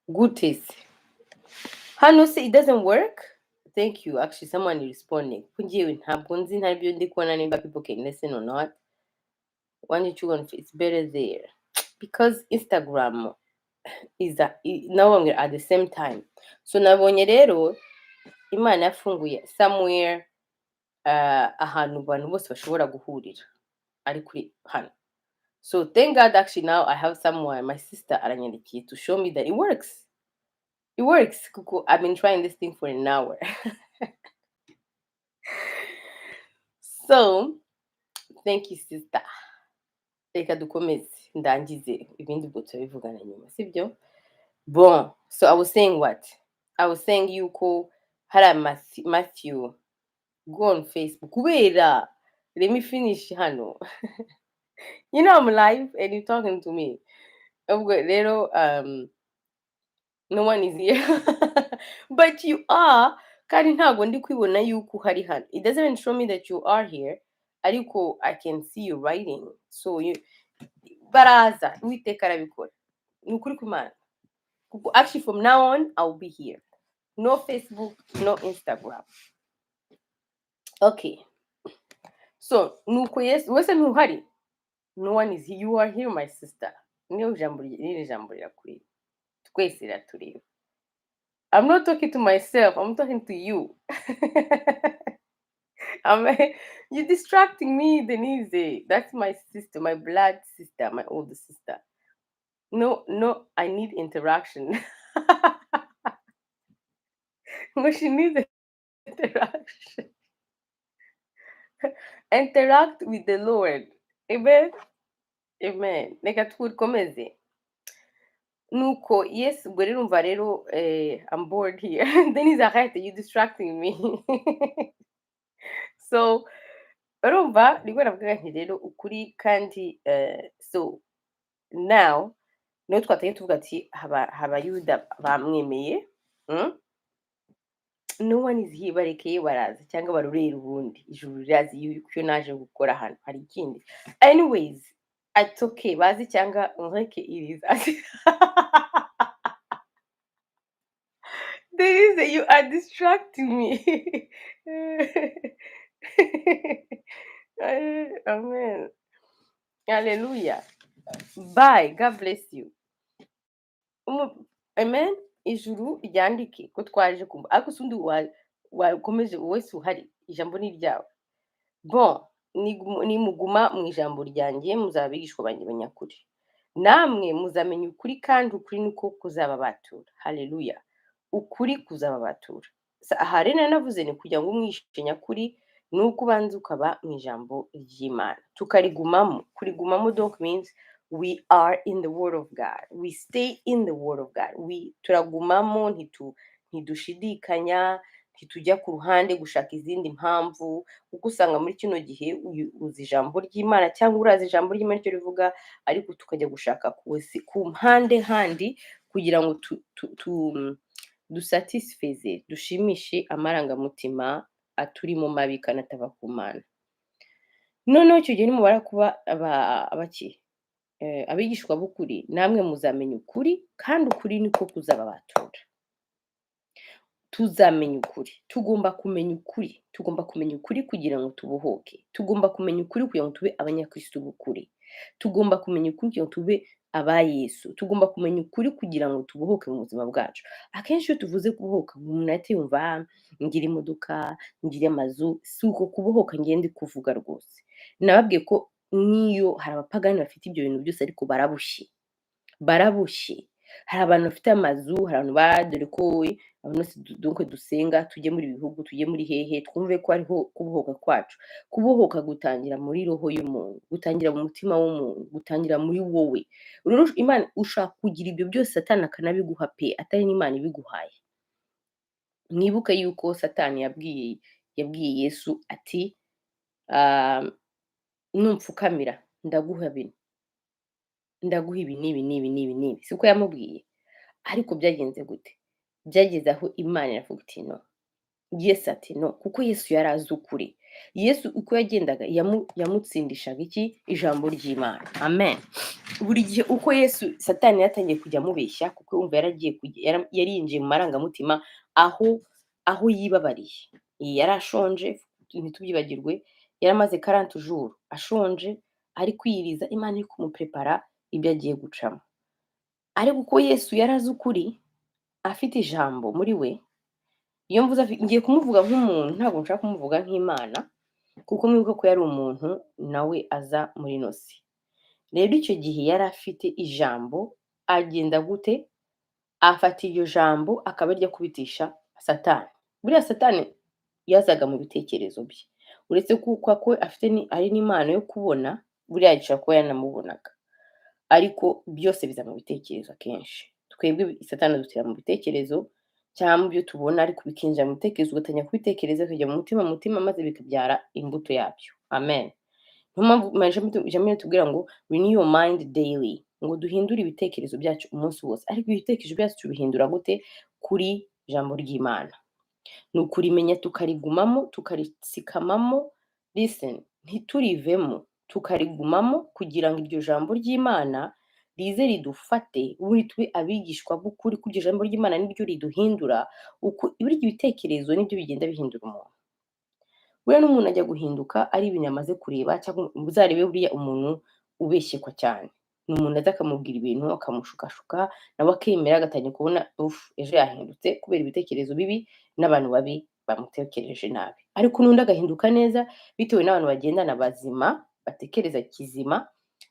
Gute se? Hano se it doesn't work? thank you. Actually, someone is responding. Kunjiwe ntabwo nzi ntabyo ndi kubona nimba people can listen or not. Why don't you on it's better there? Because Instagram is now at the same time. So nabonye rero Imana yafunguye somewhere ahantu abantu bose bashobora guhurira ari kuri hano. So thank God actually now I have someone, my sister aranyandikiye to show me that it works. It works. Kuko I've been trying this thing for an hour. So thank you sister. Reka dukomeze ndangize ibindi bwo tubivugana nyuma sibyo. Bon, so I was saying what? I was saying yuko hari Matthew go on Facebook. Kubera let me finish hano. You know I'm live and you're talking to me. Little no one is here. But you are kandi ntago ndi kwibona yuko hari hano. It doesn't even show me that you are here. Ariko I can see you writing. So you baraza Uwiteka arabikora. Nukuri kumana. Actually from now on I'll be here. No Facebook, no Instagram. Okay. So nuko yes wese ntuhari. No one is here. You are here, my sister. Niyo jambo rirakuri. Twese iratureba. I'm not talking to myself. I'm talking to you. You're distracting me, Denise. That's my sister, my blood sister, my older sister. No, I need interaction. But she needs interaction. Interact with the Lord. Amen. Amen. Reka twukomeze. Nuko yes, ubwo rero umva rero I'm bored here. Denise arrête, you distracting me. So urumva nibwo navuga nti rero ukuri kandi so now niyo twataye tuvuga ati abayuda bamwemeye. No one is here barekeye baraza cyangwa barurera ubundi ijuru rirazi yuko naje gukora hano hari ikindi. Anyways, it's okay bazi cyangwa nreke irizazi. There is you are distracting me. Amen. Hallelujah. Bye. God bless you. Amen. Ijuru ryandike ko twaje kumva ariko sundi wakomeje wese uhari ijambo ni ryawe. Bon, ni muguma mu ijambo ryanjye muzabigishwa banjye banyakuri. Namwe muzamenya ukuri kandi ukuri niko kuzababatura. Hallelujah. Ukuri kuzababatura. Aha rero navuze ni kugira ngo umwishe nyakuri nuko ubanza ukaba mu ijambo ry'Imana. Tukarigumamo. Kurigumamo donc means we are in the word of God. We stay in the word of God. Turagumamo ntidushidikanya, ntitujya ku ruhande gushaka izindi mpamvu, kuko usanga muri kino gihe uzi ijambo ry'Imana cyangwa urazi ijambo ry'Imana icyo rivuga ariko tukajya gushaka ku mpande handi kugira ngo dusatisfeze dushimishe amarangamutima aturimo mabi kanatava ku Mana. Noneho icyo gihe nimubara kuba abigishwa b'ukuri namwe muzamenya ukuri kandi ukuri niko kuzababatura. Tuzamenya ukuri. Tugomba kumenya ukuri kugira ngo tubohoke. Tugomba kumenya ukuri kugira ngo tube abanyakristo b'ukuri. Tugomba kumenya ukuri kugira ngo tube aba Yesu. Tugomba kumenya ukuri kugira ngo tubohoke mu buzima bwacu. Akenshi iyo tuvuze kubohoka umuntu ahita yumva ngira imodoka, ngira amazu, si uko kubohoka ngende kuvuga rwose. Nababwiye ko niyo hari abapagani bafite ibyo bintu byose ariko barabushye. Hari abantu bafite amazu, hari abantu badore ko abantu dusenga tujye muri bihugu, tujye muri hehe, twumve ko ariho kubohoka kwacu. Kubohoka gutangira muri roho y'umuntu, gutangira mu mutima w'umuntu, gutangira muri wowe. Rero Imana ushaka kugira ibyo byose Satani akanabiguha pe atari n'Imana ibiguhaye. Mwibuke yuko Satani yabwiye Yesu ati numpfukamira ndaguha ibi n'ibi. Siko yamubwiye. Ariko byagenze gute? Byageze aho Imana iravuga iti no. Yesu ati no, kuko Yesu yari azi ukuri. Yesu uko yagendaga yamutsindishaga iki? Ijambo ry'Imana. Amen. Buri gihe uko Yesu Satani yatangiye kujya mubeshya kuko umva yarinjiye mu marangamutima aho aho yibabariye. Yari ashonje, ntitubyibagirwe, yari amaze 40 jours ashonje, ari kwiyiriza, Imana iri kumuprepara ibyo agiye gucamo. Ariko uko Yesu yari azi ukuri, afite ijambo muri we, iyo mvuze ngiye kumuvuga nk'umuntu, ntabwo nshaka kumuvuga nk'Imana, kuko mwibuke ko yari umuntu nawe aza muri ino si. Rero icyo gihe yari afite ijambo, agenda gute? Afata iryo jambo akaba ariryo akubitisha Satani. Buriya Satani yazaga mu bitekerezo bye. Uretse ko afite ari n'impano yo kubona, buriya yicara kuba yanamubonaga. Ariko byose biza mu bitekerezo akenshi. Twebwe Satani adutera mu bitekerezo cyangwa mu byo tubona, ariko bikinjira mu bitekerezo, ugatanya kubitekereza bikajya mu mutima maze bikabyara imbuto yabyo. Amen. Niyo mpamvu ijambo tubwira ngo renew your mind daily, ngo duhindure ibitekerezo byacu umunsi wose. Ariko ibitekerezo byacu tubihindura gute? Kuri ijambo ry'Imana. Ni ukurimenya tukarigumamo, tukarisikamamo, listen, ntiturivemo, tukarigumamo kugira ngo iryo jambo ry'Imana rize ridufate, ubundi tube abigishwa b'ukuri, kuko iryo jambo ry'Imana niryo riduhindura. Burya ibitekerezo nibyo bigenda bihindura umuntu. Buriya n'umuntu ajya guhinduka ari ibintu yamaze kureba, cyangwa uzarebe buriya umuntu ubeshyekwa cyane. Ni umuntu aza akamubwira ibintu, akamushukashuka, nawe akemera, agatangira kubona ejo yahindutse kubera ibitekerezo bibi n'abantu babi bamutekereje nabi. Ariko n'undi agahinduka neza bitewe n'abantu bagendana bazima, batekereza kizima,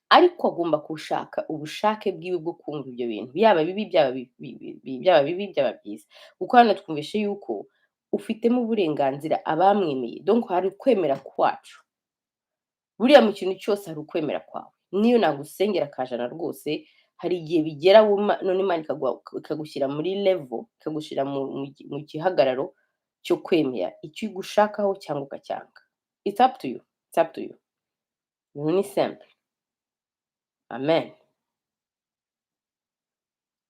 ariko agomba gushaka ubushake bwiwe bwo kumva ibyo bintu, byaba bibi byaba byiza. Kuko hano twumvishe yuko ufitemo uburenganzira abamwemeye, donc hari ukwemera kwacu. Buriya mu kintu cyose hari ukwemera kwawe. Niyo nagusengera kajana rwose, hari igihe bigera none Imana ikagushyira muri level, ikagushyira mu gihagararo cyo kwemera icyo igushakaho cyangwa ukacyanga. It's up to you. It's up to you. Ni simple. Amen.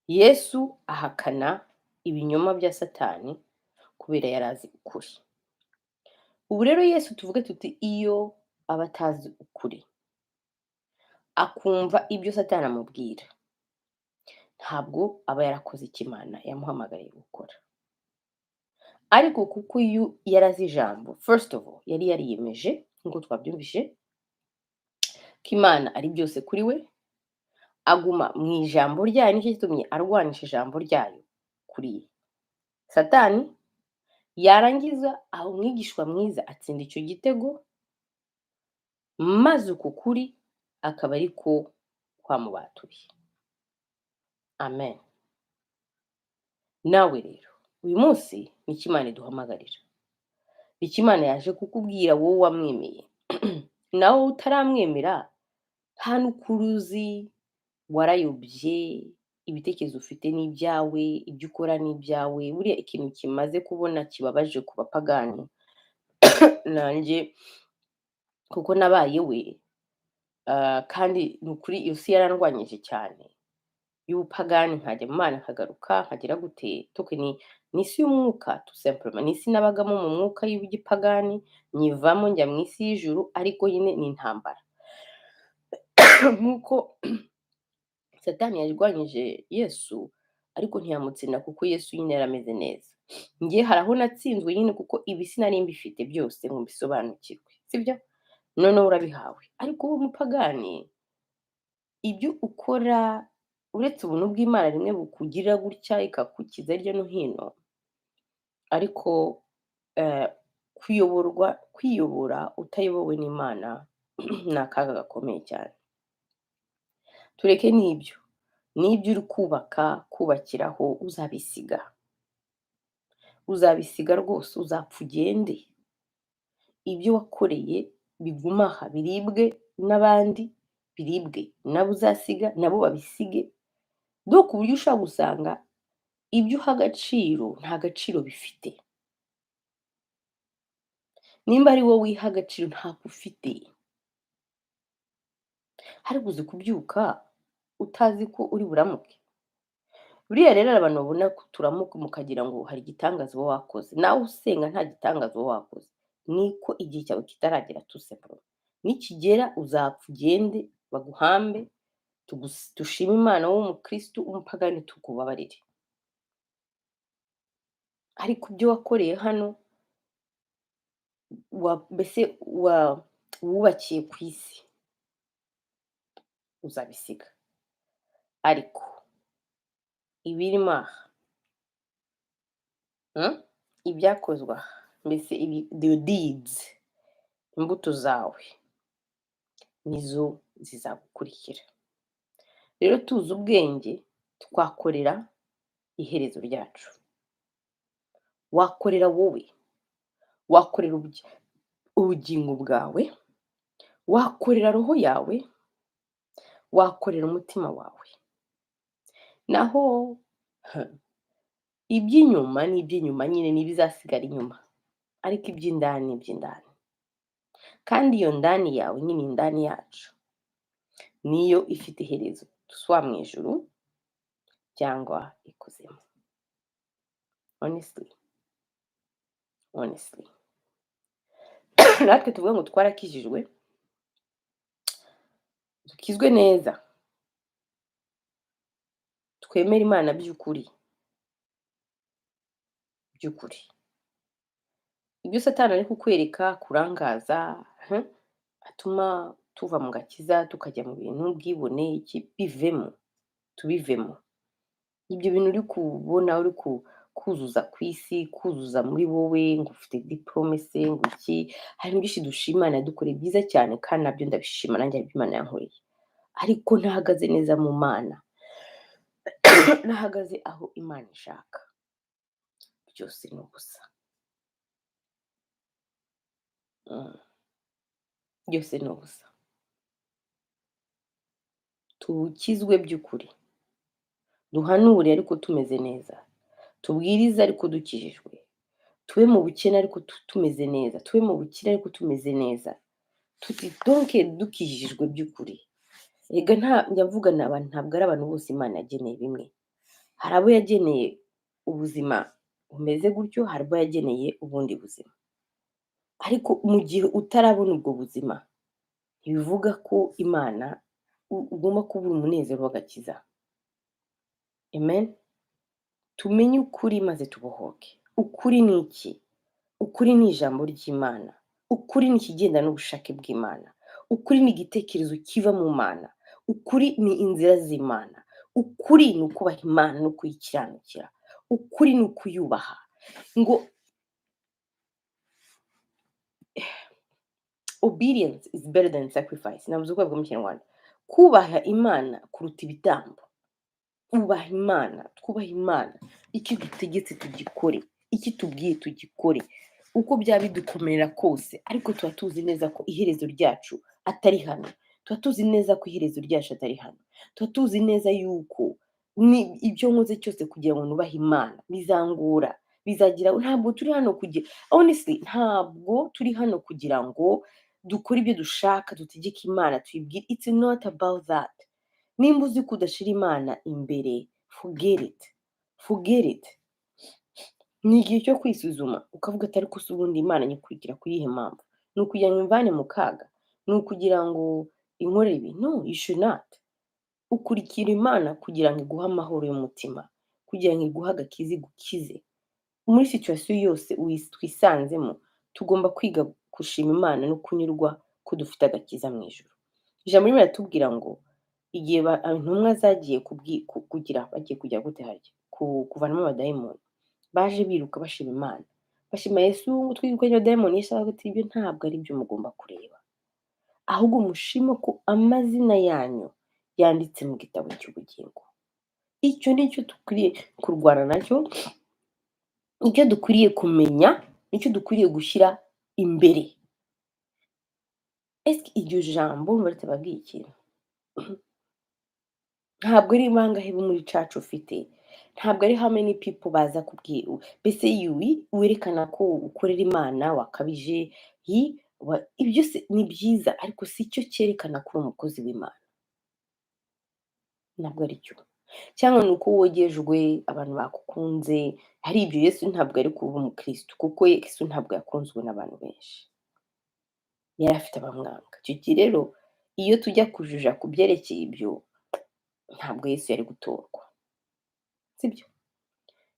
Yesu ahakana ibinyoma bya Satani kubera yari azi ukuri. Ubu rero Yesu tuvuge tuti iyo aba atazi ukuri, akumva ibyo Satani amubwira, ntabwo aba yarakoze icyo Imana yamuhamagariye gukora. Ariko kuko iyo yarazi ijambo, first of all, yari yariyemeje, nk'uko twabyumvise, ko Imana ari byose kuri we, aguma mu ijambo ryayo, nicyo gitumye arwanisha ijambo ryayo kuri ye. Satani yarangiza aho umwigishwa mwiza atsinda icyo gitego, maze uko kuri akaba ariko kwamubatuye. Amen. Nawe rero uyu munsi nicyo Imana iduhamagarira. Nicyo Imana yaje kukubwira wowe wamwemeye. Nawe utaramwemera, nta n'ukuruzi, warayobye, ibitekerezo ufite n'ibyawe, ibyo ukora n'ibyawe. Buriya ikintu kimaze kubona kibabaje ku bapagani, nanjye kuko nabaye we, kandi ni ukuri iyo si yarandwanyije cyane y'ubupagani, nkajya mu Mana nkagaruka, nkagera gute, ni isi y'umwuka, tout simplement. Ni isi nabagamo mu mwuka y'igipagani, nyivamo njya mu isi y'ijuru, ariko nyine ni intambara. Nk'uko Satani yarwanyije Yesu, ariko ntiyamutsinda kuko Yesu nyine yarameze neza. Njye hari aho natsinzwe nyine, kuko ibi sinari mbifite byose ngo mbisobanukirwe, sibyo? Noneho urabihawe. Ariko uwo mupagani, ibyo ukora, uretse ubuntu bw'Imana rimwe bukugirira gutya ikakukiza hirya no hino, ariko kwiyobora utayobowe n'Imana ni akaga gakomeye cyane. Tureke n'ibyo uri kubakiraho, uzabisiga rwose, uzapfa ugende. Ibyo wakoreye biguma aha, biribwe n'abandi, biribwe nabo uzasiga, nabo babisige. Do ku buryo ushobora gusanga ibyo uha agaciro nta gaciro bifite. Nimba ari wowe wiha agaciro ntabwo ufite. Ariko uzi kubyuka utazi ko uri buramuke. Buriya rero abantu babona ko turamuka mukagira ngo hari igitangaza uba wakoze. Nawe usenga nta gitangaza uba wakoze. Niko igihe cyawe kitaragera, tout simplement. Nikigera uzapfa ugende, baguhambe, dushime Imana wowe umukristo, umupagani tukubabarire. ariko ibyo wakoreye hano mbese wubakiye ku isi uzabisiga, ariko ibirimo aha ibyakozwe aha mbese the deeds, imbuto zawe nizo zizagukurikira. Rero tuzi ubwenge twakorera iherezo ryacu, wakorera wowe, wakorera ubugingo bwawe, wakorera roho yawe, wakorera umutima wawe, naho iby'inyuma ni iby'inyuma nyine n'ibizasigara inyuma, ariko iby'indani ni iby'indani. Kandi iyo ndani yawe nyine indani yacu niyo ifite iherezo, duswa mu ijuru cyangwa ikuzimu. Honestly natwe tuvuga ngo twarakijijwe, dukizwe neza, twemera Imana by'ukuri, ibyo Satani ari kukwereka kurangaza atuma tuva mu gakiza tukajya mu bintu bwibone, tubivemo. Ibyo bintu uri kubona uri kuzuza ku isi, kuzuza muri wowe ngo ufite diplome se ngo iki, hari byinshi dushima Imana yadukoreye byiza cyane, kandi nabyo ndabishima nanjye ibyo Imana yankoreye, ariko ntahagaze neza mu Mana, ntahagaze aho Imana ishaka, byose ni ubusa. Byose ni ubusa. Tukizwe by'ukuri, duhanure ariko tumeze neza, tubwirize ariko dukijijwe, tube mu bukene ariko tumeze neza, tube mu bukire ariko tumeze neza, donke dukijijwe by'ukuri. Ega njya mvuga n'abantu, ntabwo ari abantu bose Imana yageneye bimwe. Hari abo yageneye ubuzima bumeze gutyo, hari abo yageneye ubundi buzima, ariko mu gihe utarabona ubwo buzima ntibivuga ko Imana ugomba kubura umunezero w'agakiza. Amen. Tumenye ukuri maze tubohoke. Ukuri ni iki? Ukuri ni ijambo ry'Imana, ukuri ni ikigenda n'ubushake bw'Imana, ukuri ni igitekerezo kiva mu Mana, ukuri ni inzira z'Imana, ukuri ni ukubaha Imana no kuyikiranukira, ukuri ni ukuyubaha. Ngo obedience is better than sacrifice. Navuze uko bavuga mu Kinyarwanda. Kubaha Imana kuruta ibitambo. Ubaha Imana, twubaha Imana, icyo dutegetse tugikore, icyo tubwiye tugikore, uko byaba bidukomerera kose, ariko tuba tuzi neza ko iherezo ryacu atari hano, tuba tuzi neza ko iherezo ryacu atari hano, tuba tuzi neza yuko ibyo nkoze cyose kugira ngo nubahe Imana bizangora, bizagira, ntabwo turi hano kugira, honestly ntabwo turi hano kugira ngo dukore ibyo dushaka, dutegeke Imana tuyibwire. It's not about that. Nimba uzi ko udashira Imana imbere, forget it. Ni igihe cyo kwisuzuma ukavuga ati ariko se ubundi Imana nyikurikira ku yihe mpamvu? Ni ukugira ngo imvane mu kaga? Ni ukugira ngo inkorere ibi? No, you should not. Ukurikira Imana kugira ngo iguhe amahoro y'umutima, kugira ngo iguhe agakiza, igukize. Muri situation yose twisanzemo tugomba kwiga gushima Imana no kunyurwa ko dufite agakiza mu ijuru. Ijambo rimwe riratubwira ngo igihe intumwa zagiye bagiye kujya gute harya kuvanamo abadayimoni, baje biruka bashima Imana, bashima Yesu ngo twirukanye abadayimoni. Yesu aravuga ati ibyo ntabwo ari byo mugomba kureba, ahubwo mushima ko amazina yanyu yanditse mu gitabo cy'ubugingo. Icyo nicyo dukwiriye kurwana nacyo, icyo dukwiriye kumenya, nicyo dukwiriye gushyira imbere. Ese iryo jambo baratababwiye ikintu? Ntabwo ari bangahe bo muri church ufite, ntabwo ari how many people baza kubwira, mbese werekana ko ukorera Imana wakabije, ibyo ni byiza, ariko si cyo cyerekana ko uri umukozi w'Imana. Ntabwo ari cyo. Cyangwa ni uko wogejwe abantu bakukunze, hari ibyo. Yesu ntabwo ari kuba umukristo, kuko Yesu ntabwo yakunzwe n'abantu benshi, yari afite abamwanga. Icyo gihe rero iyo tujya kujuja ku byerekeye ibyo, ntabwo Yesu yari gutorwa, sibyo?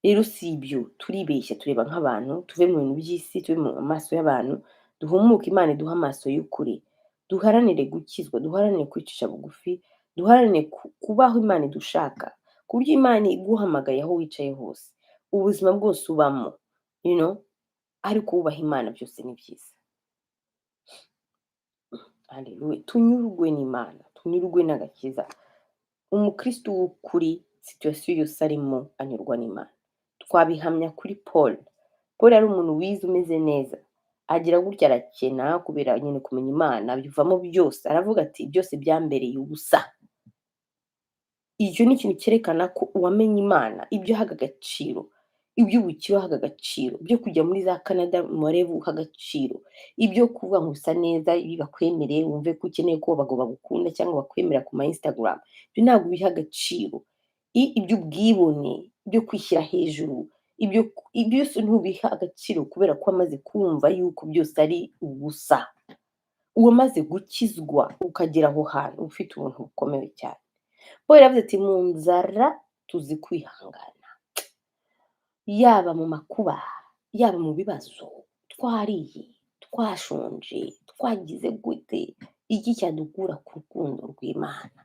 rero si ibyo turibeshya tureba nk'abantu tuve mu bintu by'isi tuve mu maso y'abantu duhumuke Imana iduhe amaso y'ukuri duharanire gukizwa duharanire kwicisha bugufi duharanire kubaho Imana idushaka ku buryo Imana iguhamagaye aho wicaye hose ubuzima bwose ubamo ariko wubaha Imana byose ni byiza. Haleluya. Tunyurwe n'Imana tunyurwe n'agakiza umukristo w'ukuri situation yose arimo anyurwa n'Imana twabihamya kuri Paul yari umuntu wize umeze neza agira gutya arakena kubera nyine kumenya Imana bivamo byose aravuga ati byose byambereye ubusa. Icyo ni ikintu cyerekana ko uwamenye Imana ibyo haga agaciro ibyo ubukiro haga agaciro byo kujya muri za Canada murevu haga agaciro ibyo kuvuga ngo usa neza ibi bakwemereye wumve ko ukeneye ko abagabo bagukunda cyangwa bakwemera ku ma Instagram ibyo ntabwo biha agaciro ibyo ubwibone byo kwishyira hejuru ibyo byose ntubiha agaciro kubera ko amaze kumva yuko byose ari ubusa uwamaze gukizwa ukagera aho hantu ufite ubuntu bukomeye cyane. Paul yaravuze ati mu nzara tuzi kwihangana yaba mu makuba yaba mu bibazo twariye twashonje twagize gute iki cyadukura ku rukundo rw'Imana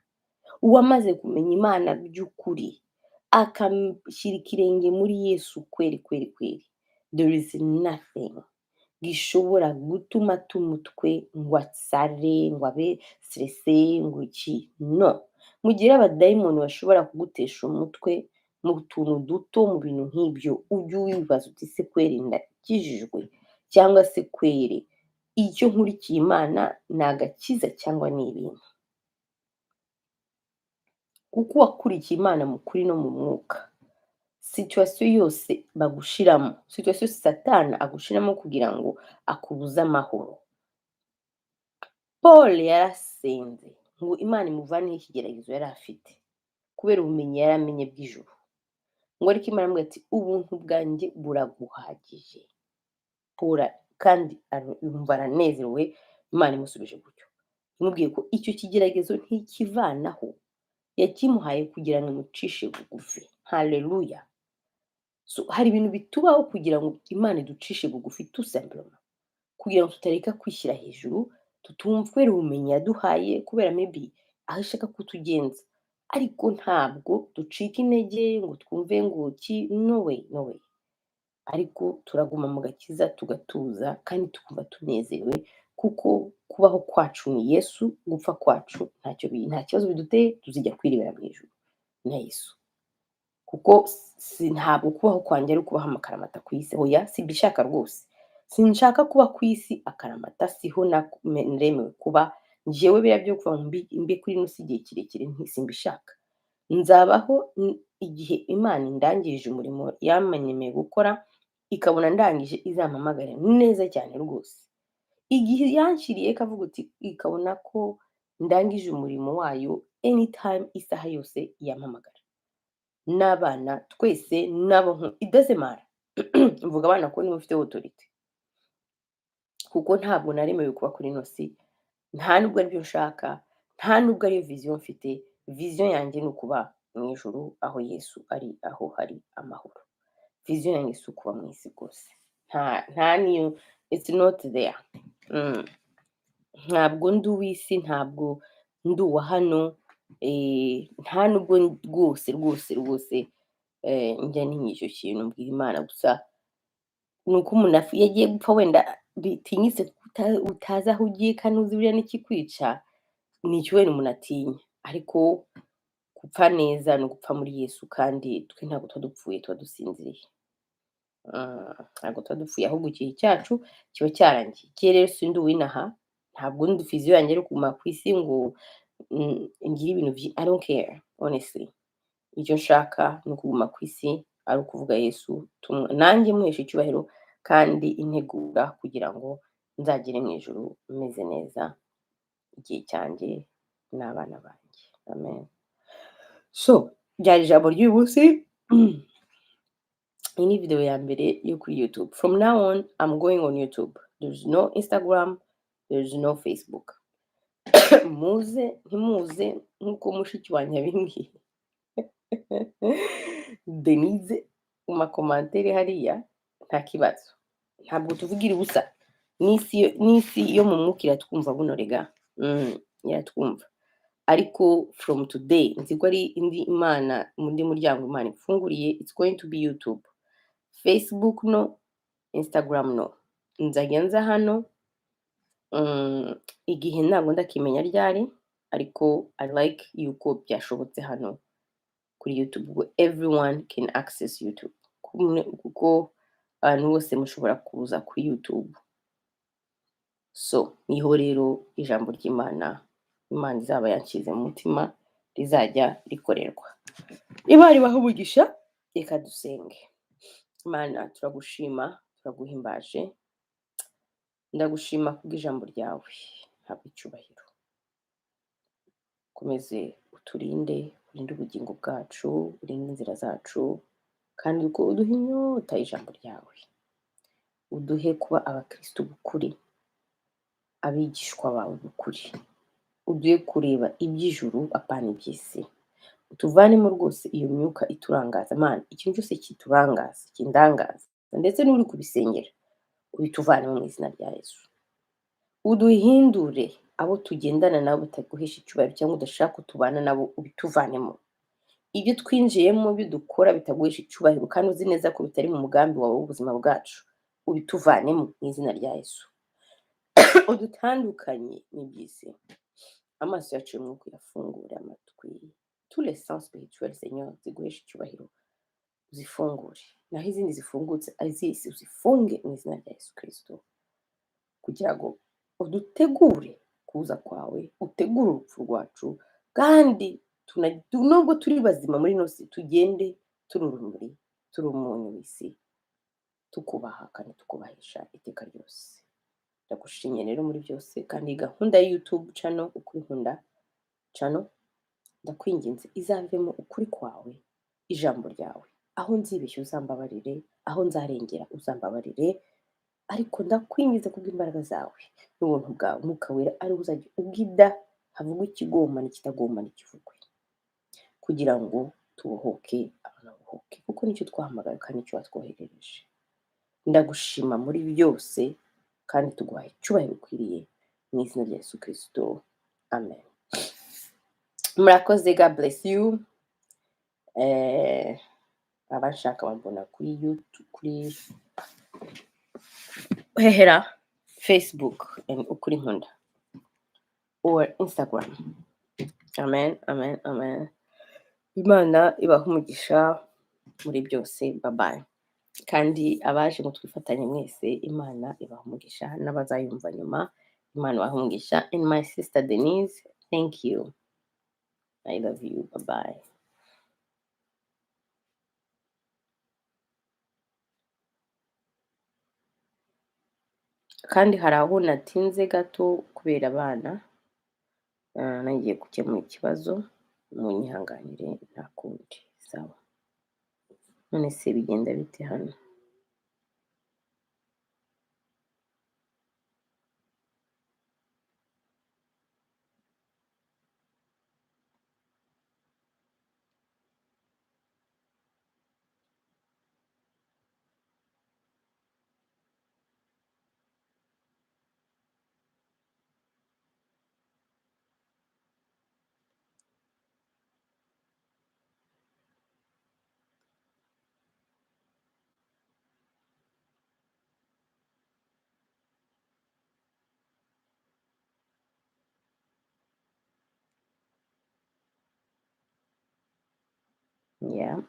uwamaze kumenya Imana by'ukuri akamushyira ikirenge muri Yesu kweri there is nothing gishobora gutuma tumutwe ngo atsare ngo abe stressé ngo iki no mugira abadayimoni bashobora kugutesha umutwe mu tuntu duto mu bintu nk'ibyo ujye wibaza uti se kweri ndakijijwe cyangwa se kweri icyo nkurikiye Imana ni agakiza cyangwa ni ibintu kuko wakurikiye Imana mu kuri no mu mwuka situation yose bagushiramo situation yose Satani agushiramo kugira ngo akubuze amahoro. Paul yarasenze ngo Imana imuvaneho ikigeragezo yari afite kubera ubumenyi yaramenye bw'ijuru ngo ariko Imana amubwira ati ubuntu bwanjye buraguhagije kandi yumva aranezerewe Imana imusubije gutyo imubwiye ko icyo kigeragezo ntikivanaho yakimuhaye kugira ngo imucishe bugufi. Haleluya. So hari ibintu bitubaho kugira ngo Imana iducishe bugufi tout simplement kugira ngo tutareka kwishyira hejuru tutumve ubumenyi yaduhaye kubera maybe aho ishaka kutugenza ariko ntabwo ducika intege ngo twumve ngo no way ariko turaguma mu gakiza tugatuza kandi tukumva tunezerewe kuko kubaho kwacu ni Yesu gupfa kwacu nta kibazo biduteye tuzijya kwiribera mu ijuru na Yesu kuko ntabwo kubaho kwanjye ari kubaho amakaramata ku isi oya simbishaka rwose sinshaka kuba ku isi akaramata siho nemewe kuba njyewe biriya byo kuva mbi kuri ino si igihe kirekire simbishaka nzabaho igihe Imana indangirije umurimo yamenyemeye gukora ikabona ndangije izampamagara neza cyane rwose igihe yanshyiriye kavuga uti ikabona ko ndangije umurimo wayo anytime isaha yose yampamagara n'abana twese nabo idazemara mvuga abana ko niba ufite autorité kuko ntabwo naremewe kuba kuri ino si nta nubwo aribyo nshaka nta nubwo ariyo vision mfite vision yanjye ni ukuba mu ijuru aho Yesu ari aho hari amahoro vision yanjye si ukuba mu isi rwose nta niyo it's not there ntabwo ndi uw'isi ntabwo ndi uwa hano nta nubwo rwose njya ntinya icyo kintu mbwira Imana gusa ni uko umuntu yagiye gupfa wenda bitinyitse utazi aho ugiye kandi uzi buriya n'ikikwica ni icyo wenda umuntu atinya ariko gupfa neza ni ugupfa muri Yesu kandi twe ntabwo tuba dupfuye tuba dusinziriye ntabwo tuba dupfuye ahubwo igihe cyacu kiba cyarangiye igihe rero sindi uwinaha ntabwo ndi vision yanjye ari kuguma ku isi ngo ngire ibintu I don't care honestly icyo nshaka ni ukuguma ku isi ari ukuvuga Yesu nanjye muhesha icyubahiro kandi integura kugira ngo nzagere mu ijuru meze neza igihe cyanjye n'abana banjye amen. So byari ijambo ry'uyu munsi iyi ni video ya mbere yo kuri YouTube. From now on I'm going on YouTube. There's no Instagram, there's no Facebook. Muze ntimuze nk'uko mushiki wanjye abimbwiye Denise ku makomantere hariya nta kibazo, ntabwo tuvugira ubusa, n'isi yo mu mwuka iratwumva buno rega, iratwumva, ariko from today nzi ko ari indi Imana, undi muryango Imana imfunguriye, it's going to be YouTube, Facebook no, Instagram no, nzajya nza hano, igihe ntabwo ndakimenya ryari, ariko I like yuko byashobotse hano kuri YouTube, ubwo everyone can access YouTube, kuko abantu bose mushobora kuza kuri YouTube, so niho rero ijambo ry'Imana, Imana izaba yanshyize mu mutima rizajya rikorerwa. Imana ibahe umugisha, reka dusenge. Imana turagushima, turaguhimbaje, ndagushima kubw'ijambo ryawe, habwa icyubahiro, ukomeze uturinde, urinde ubugingo bwacu, urinde inzira zacu, kandi uko uduha inyota y'ijambo ryawe, uduhe kuba abakristo b'ukuri, abigishwa bawe b'ukuri, uduhe kureba iby'ijuru apana iby'isi, utuvanemo rwose iyo myuka iturangaza. Mana, ikintu cyose kiturangaza, kindangaza, ndetse n'uri kubisengera, ubituvanemo mu izina rya Yesu, uduhindure abo tugendana nabo bataguhesha icyubahiro cyangwa udashaka ko tubana nabo, ubituvanemo. Ibyo twinjiyemo bidukora bitaguhesha icyubahiro kandi uzi neza ko bitari mu mugambi wawe w'ubuzima bwacu, ubituvanemo mu izina rya Yesu, udutandukanye n'iby'isi. Amaso yacu y'umwuka uyafungure, amatwi, tous les sens spirituels Seigneur, ziguhesha icyubahiro, uzifungure, naho izindi zifungutse az'isi uzifunge mu izina rya Yesu Kristo, kugira ngo udutegure kuza kwawe, utegure urupfu rwacu, kandi nubwo turi bazima muri ino si, tugende turi urumuri, turi umunyu w'isi, tukubaha kandi tukubahisha iteka ryose. Ndagushimye rero muri byose, kandi gahunda ya YouTube channel Ukuri Nkunda channel, ndakwinginze izavemo ukuri kwawe, ijambo ryawe, aho nzibeshya uzambabarire, aho nzarengera uzambabarire, ariko ndakwinginze kubw'imbaraga zawe n'ubuntu bwawe, Mwuka Wera ari uzajya ubwida, havugwa ikigomba n'ikitagomba n'ikivugwe, kugira ngo tubohoke, abantu babohoke, kuko nicyo twahamagaye kandi nicyo watwoherereje. Ndagushima muri byose, kandi tuguhaye icyubahiro ukwiriye, mu izina rya Yesu Kristo, amen. Murakoze, God bless you. Abashaka bambona kuri YouTube, kuri hehera Facebook Ukuri Nkunda, or Instagram. Amen, amen, amen. Imana ibahe umugisha muri byose, bye bye. Kandi abaje ngo twifatanye mwese, Imana ibahe umugisha, n'abazayumva nyuma, Imana ibahe umugisha. And my sister Denise, thank you, I love you, bye bye. Kandi hari aho natinze gato kubera abana, nagiye gukemura ikibazo, munyihanganire nta kundi, sawa. None se bigenda bite hano? Yeah.